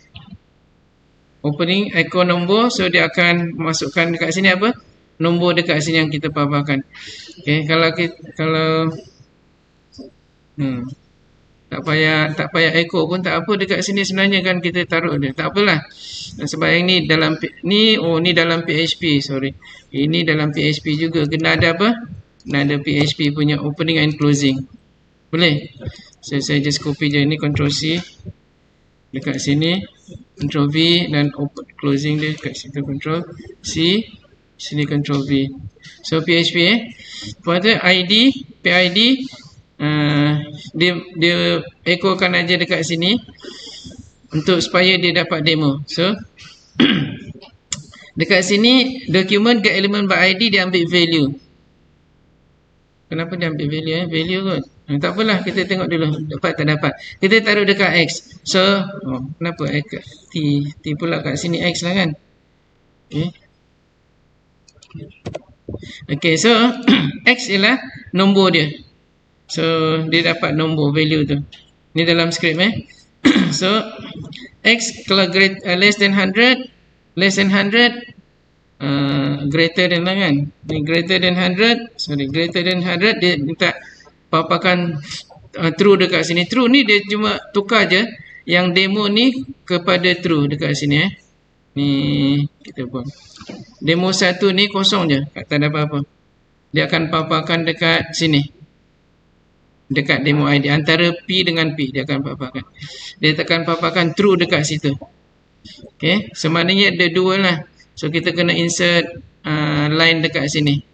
Opening echo nombor. So dia akan masukkan dekat sini apa? Nombor dekat sini yang kita paparkan. Okay. Kalau tak payah echo pun tak apa, dekat sini sebenarnya kan kita taruh dia. Tak apalah. Sebab yang ni dalam ni dalam PHP, sorry. Ini dalam PHP juga. Kena ada apa? Kena ada PHP punya opening and closing. Boleh? So, saya just copy je ni, Ctrl C. Dekat sini Ctrl V dan open closing dia dekat situ, Ctrl C. Sini Ctrl V. So PHP pada PID dia echokan aja dekat sini untuk supaya dia dapat demo. So dekat sini document get element by ID dia ambil value. Kenapa dia ambil value value kot. Tak apalah, kita tengok dulu dapat tak dapat. Kita taruh dekat X. So kenapa T pula kat sini X lah kan. Okay, so X ialah nombor dia. So dia dapat nombor value tu. Ni dalam script So X kalau less than 100, greater than lah kan. Ni greater than 100, dia minta paparkan true dekat sini. True ni dia cuma tukar je yang demo ni kepada true dekat sini Ni kita buat. Demo 1 ni kosong je, tak ada apa-apa. Dia akan paparkan dekat sini. Dekat demo ID antara P dengan P dia akan paparkan. Dia akan paparkan true dekat situ. Okay, semaknanya ada dua lah. So kita kena insert line dekat sini.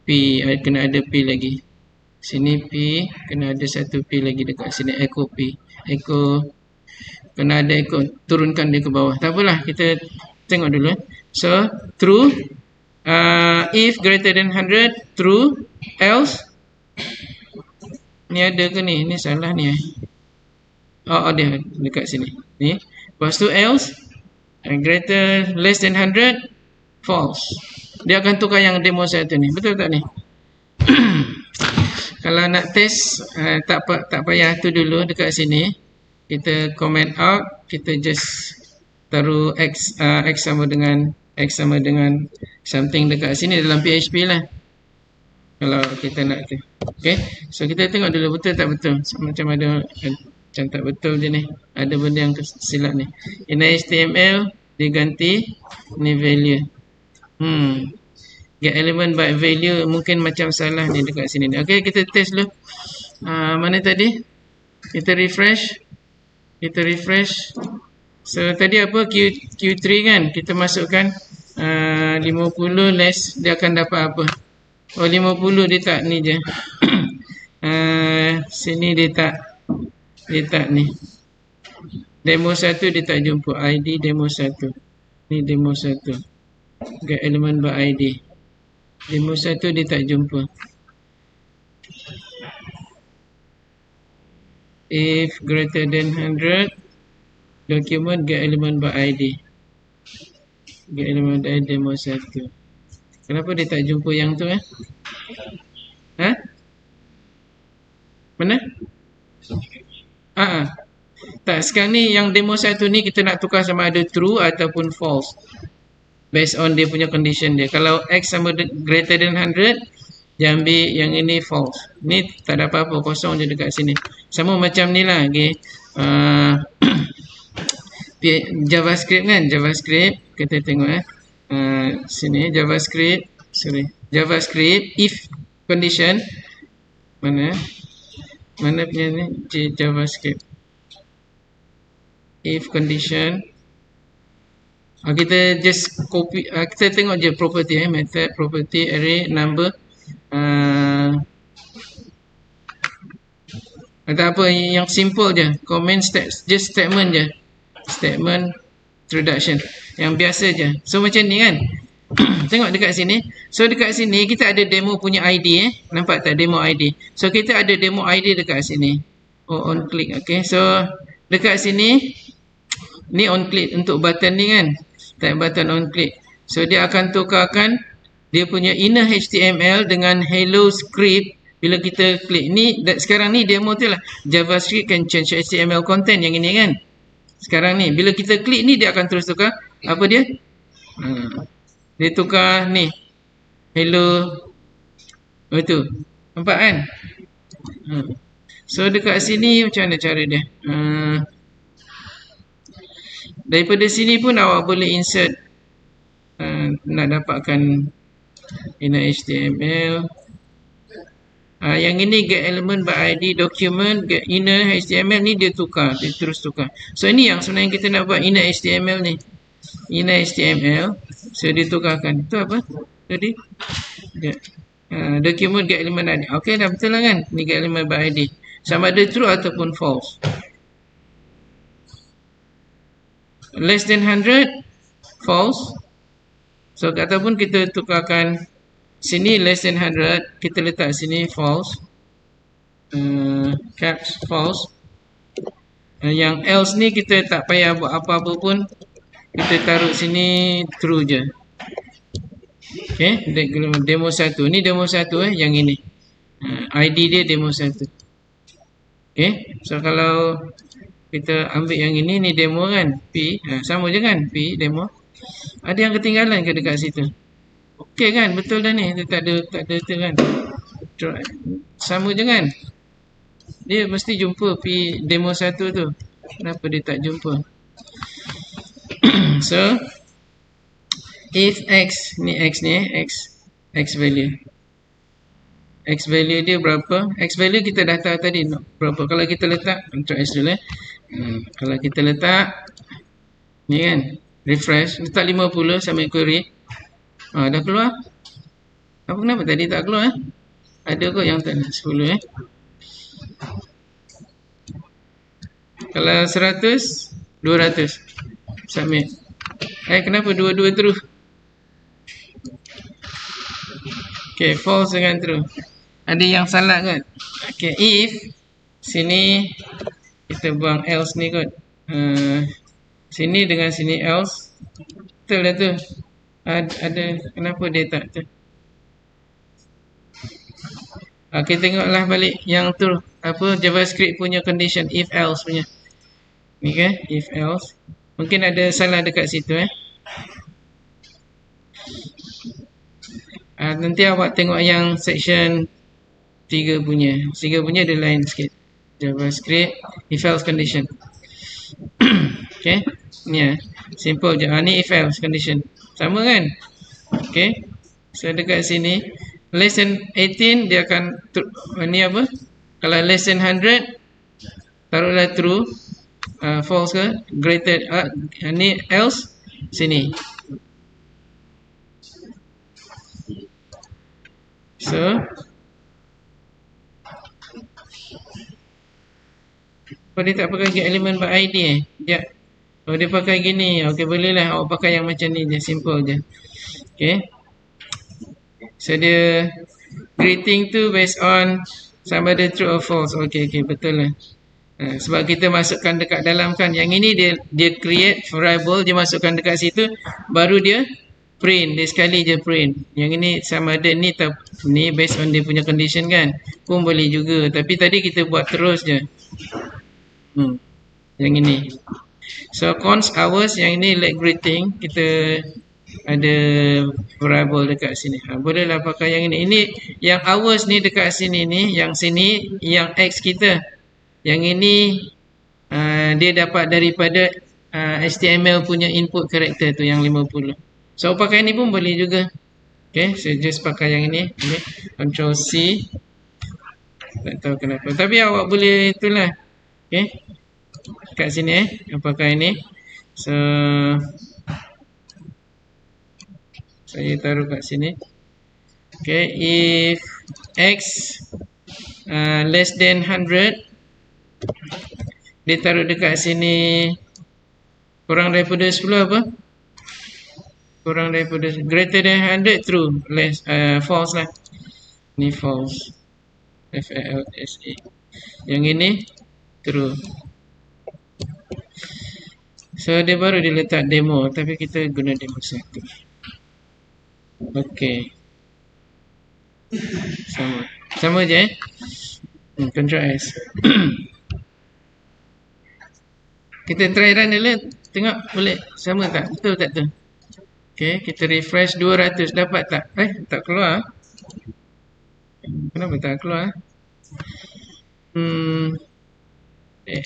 P kena ada P lagi. Sini P kena ada satu P lagi dekat sini, echo P. Echo kena ada echo, turunkan dia ke bawah. Tak apalah, kita tengok dulu. So true, if greater than 100 true, else ni ada ke ni? Ni salah ni Oh dia dekat sini. Ni. Lepas tu else less than 100 false. Dia akan tukar yang demo 1 ni. Betul tak ni? Kalau nak test tak payah tu dulu dekat sini. Kita comment out, kita just taruh X sama dengan something dekat sini dalam PHP lah. Kalau kita nak tu. Okay. So kita tengok dulu betul tak betul. Macam tak betul je ni. Ada benda yang silap ni. Ini HTML diganti ni value. Get element by value mungkin macam salah ni dekat sini. Okay, kita test dulu. Mana tadi? Kita refresh. So tadi apa? Q3 kan? Kita masukkan 50 less, dia akan dapat apa? Oh 50 dia tak ni je. Sini dia tak ni. Demo 1 dia tak jumpa. ID demo 1. Ni demo 1. Get element by ID. Demo 1 dia tak jumpa. If greater than 100, document get element by ID. Get element by ID demo 1. Kenapa dia tak jumpa yang tu Mana? Tak, sekarang ni yang demo 1 ni kita nak tukar sama ada true ataupun false. Based on dia punya condition dia. Kalau X sama greater than 100, Dia ambil yang ini false. Ni tak ada apa-apa, kosong je dekat sini. Sama macam ni lah, okay. JavaScript kan, JavaScript kita tengok sini JavaScript if condition mana punya ni JavaScript if condition. Kita just copy, kita tengok je property method property array number atau apa yang simple je, comment just statement je, statement introduction yang biasa je. So macam ni kan. Tengok dekat sini. So dekat sini kita ada demo punya ID nampak tak, demo ID. So kita ada demo ID dekat sini. On click. Okay, so dekat sini ni on click untuk button ni kan, type button on click. So dia akan tukarkan dia punya inner HTML dengan hello script. Bila kita klik ni, sekarang ni demo tu lah JavaScript can change HTML content yang ini kan. Sekarang ni bila kita klik ni dia akan terus tukar apa dia? Dia tukar ni hello. Betul. Nampak kan? So dekat sini macam mana cara dia? Daripada sini pun awak boleh insert nak dapatkan inner HTML. Yang ini get element by ID document get inner HTML ni dia tukar, dia terus tukar. So ini yang sebenarnya kita nak buat inner HTML ni. Inner HTML, so dia tukarkan. Itu apa? Tadi document get element ID. Okey dah betul lah kan? Ni get element by ID. Sama ada true ataupun false. Less than 100 false. So ataupun kita tukarkan sini less than 100, kita letak sini false, caps false. Yang else ni kita tak payah buat apa-apa pun, kita taruh sini true je. Okay, demo 1 ni demo 1 yang ini ID dia demo 1. Okay, so kalau kita ambil yang ini ni demo kan, P sama je kan, P demo. Ada yang ketinggalan ke dekat situ? Okey kan, betul dah ni. Dia tak ada tu kan. Sama je kan. Dia mesti jumpa P demo 1 tu. Kenapa dia tak jumpa? So if x ni x value. X value dia berapa? X value kita dah tahu tadi berapa. Kalau kita letak Ctrl S dulu kalau kita letak ni kan, refresh, letak 50 sama query. Dah keluar. Apa kenapa tadi tak keluar Ada kot yang tak 10 Kalau 100 200 submit. Kenapa dua-dua terus? Okay, false dengan true. Ada yang salah kan? Okay, if sini kita buang else ni kot. Sini dengan sini else. Betul dah tu. Ada kenapa dia tak tu? Okay, tengoklah balik yang tu apa JavaScript punya condition if else punya. Ni kan if else. Mungkin ada salah dekat situ nanti awak tengok yang section 3 punya. 3 punya ada lain sikit. JavaScript if else condition. Okay, ni simple je. Ni if else condition. Sama kan? Okay. So dekat sini less than 18 dia akan ni apa? Kalau less than 100 taruhlah true. False ke? Greater ni else sini. So dia tak pakai get element by ID dia dia pakai gini. Okey, boleh lah awak pakai yang macam ni je, simple je. Okay, so dia greeting tu based on sama ada true or false. Okay, betul lah. Sebab kita masukkan dekat dalam kan, yang ini dia create variable, dia masukkan dekat situ, baru dia print, dia sekali je print. Yang ini sama ada ni based on dia punya condition kan, pun boleh juga. Tapi tadi kita buat terus je. Yang ini. So const hours yang ini let greeting, kita ada variable dekat sini. Bolehlah pakai yang ini. Ini yang hours ni dekat sini ni, yang sini yang X kita. Yang ini dia dapat daripada HTML punya input character tu yang 50. So pakai ni pun boleh juga. Okay, saya just pakai yang ini. Okay. Ctrl C. Tak tahu kenapa. Tapi awak boleh itulah. Okay. Kat sini pakai ni. So saya taruh kat sini. Okay, if X less than 100, dia taruh dekat sini kurang daripada 10 apa? Kurang daripada greater than 100 true, less false lah. Ni false. F-A-L-S-A. Yang ini true. So dia baru dia letak demo, tapi kita guna demo 1. Okey. Sama je Ctrl S. Kita try run dulu. Tengok boleh sama tak? Betul tak tu? Okey, kita refresh 200. Dapat tak? Tak keluar. Kenapa tak keluar?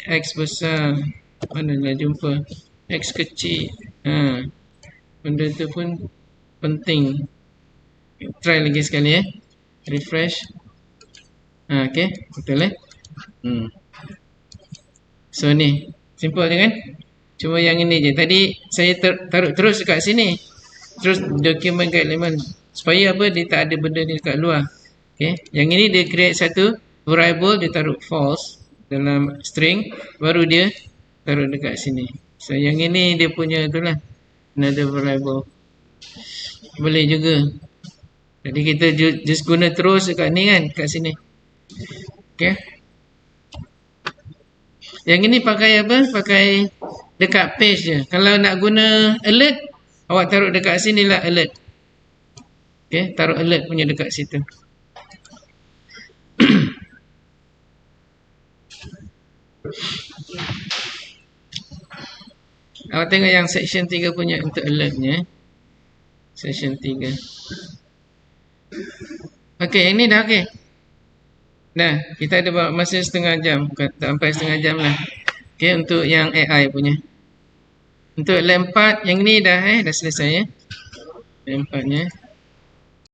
X besar. Mana nak jumpa? X kecil. Benda tu pun penting. Try lagi sekali refresh. Okey, betul So ni simple je kan? Cuma yang ini je. Tadi saya taruh terus dekat sini. Terus document guideline supaya apa? Dia tak ada benda ni dekat luar. Okey, yang ini dia create satu variable, dia taruh false dalam string, baru dia taruh dekat sini. So yang ini dia punya itulah, another variable. Boleh juga. Jadi kita just guna terus dekat ni kan, kat sini. Okey. Yang ini pakai apa? Pakai dekat page je. Kalau nak guna alert, awak taruh dekat sini lah alert. Okey, taruh alert punya dekat situ. Awak tengok yang section 3 punya untuk alertnya. Section 3. Okey, yang ni dah okey. Dah, kita ada masa setengah jam. Sampai setengah jam lah. Okey, untuk yang AI punya. Untuk lab 4, yang ni dah selesai Lab 4-nya.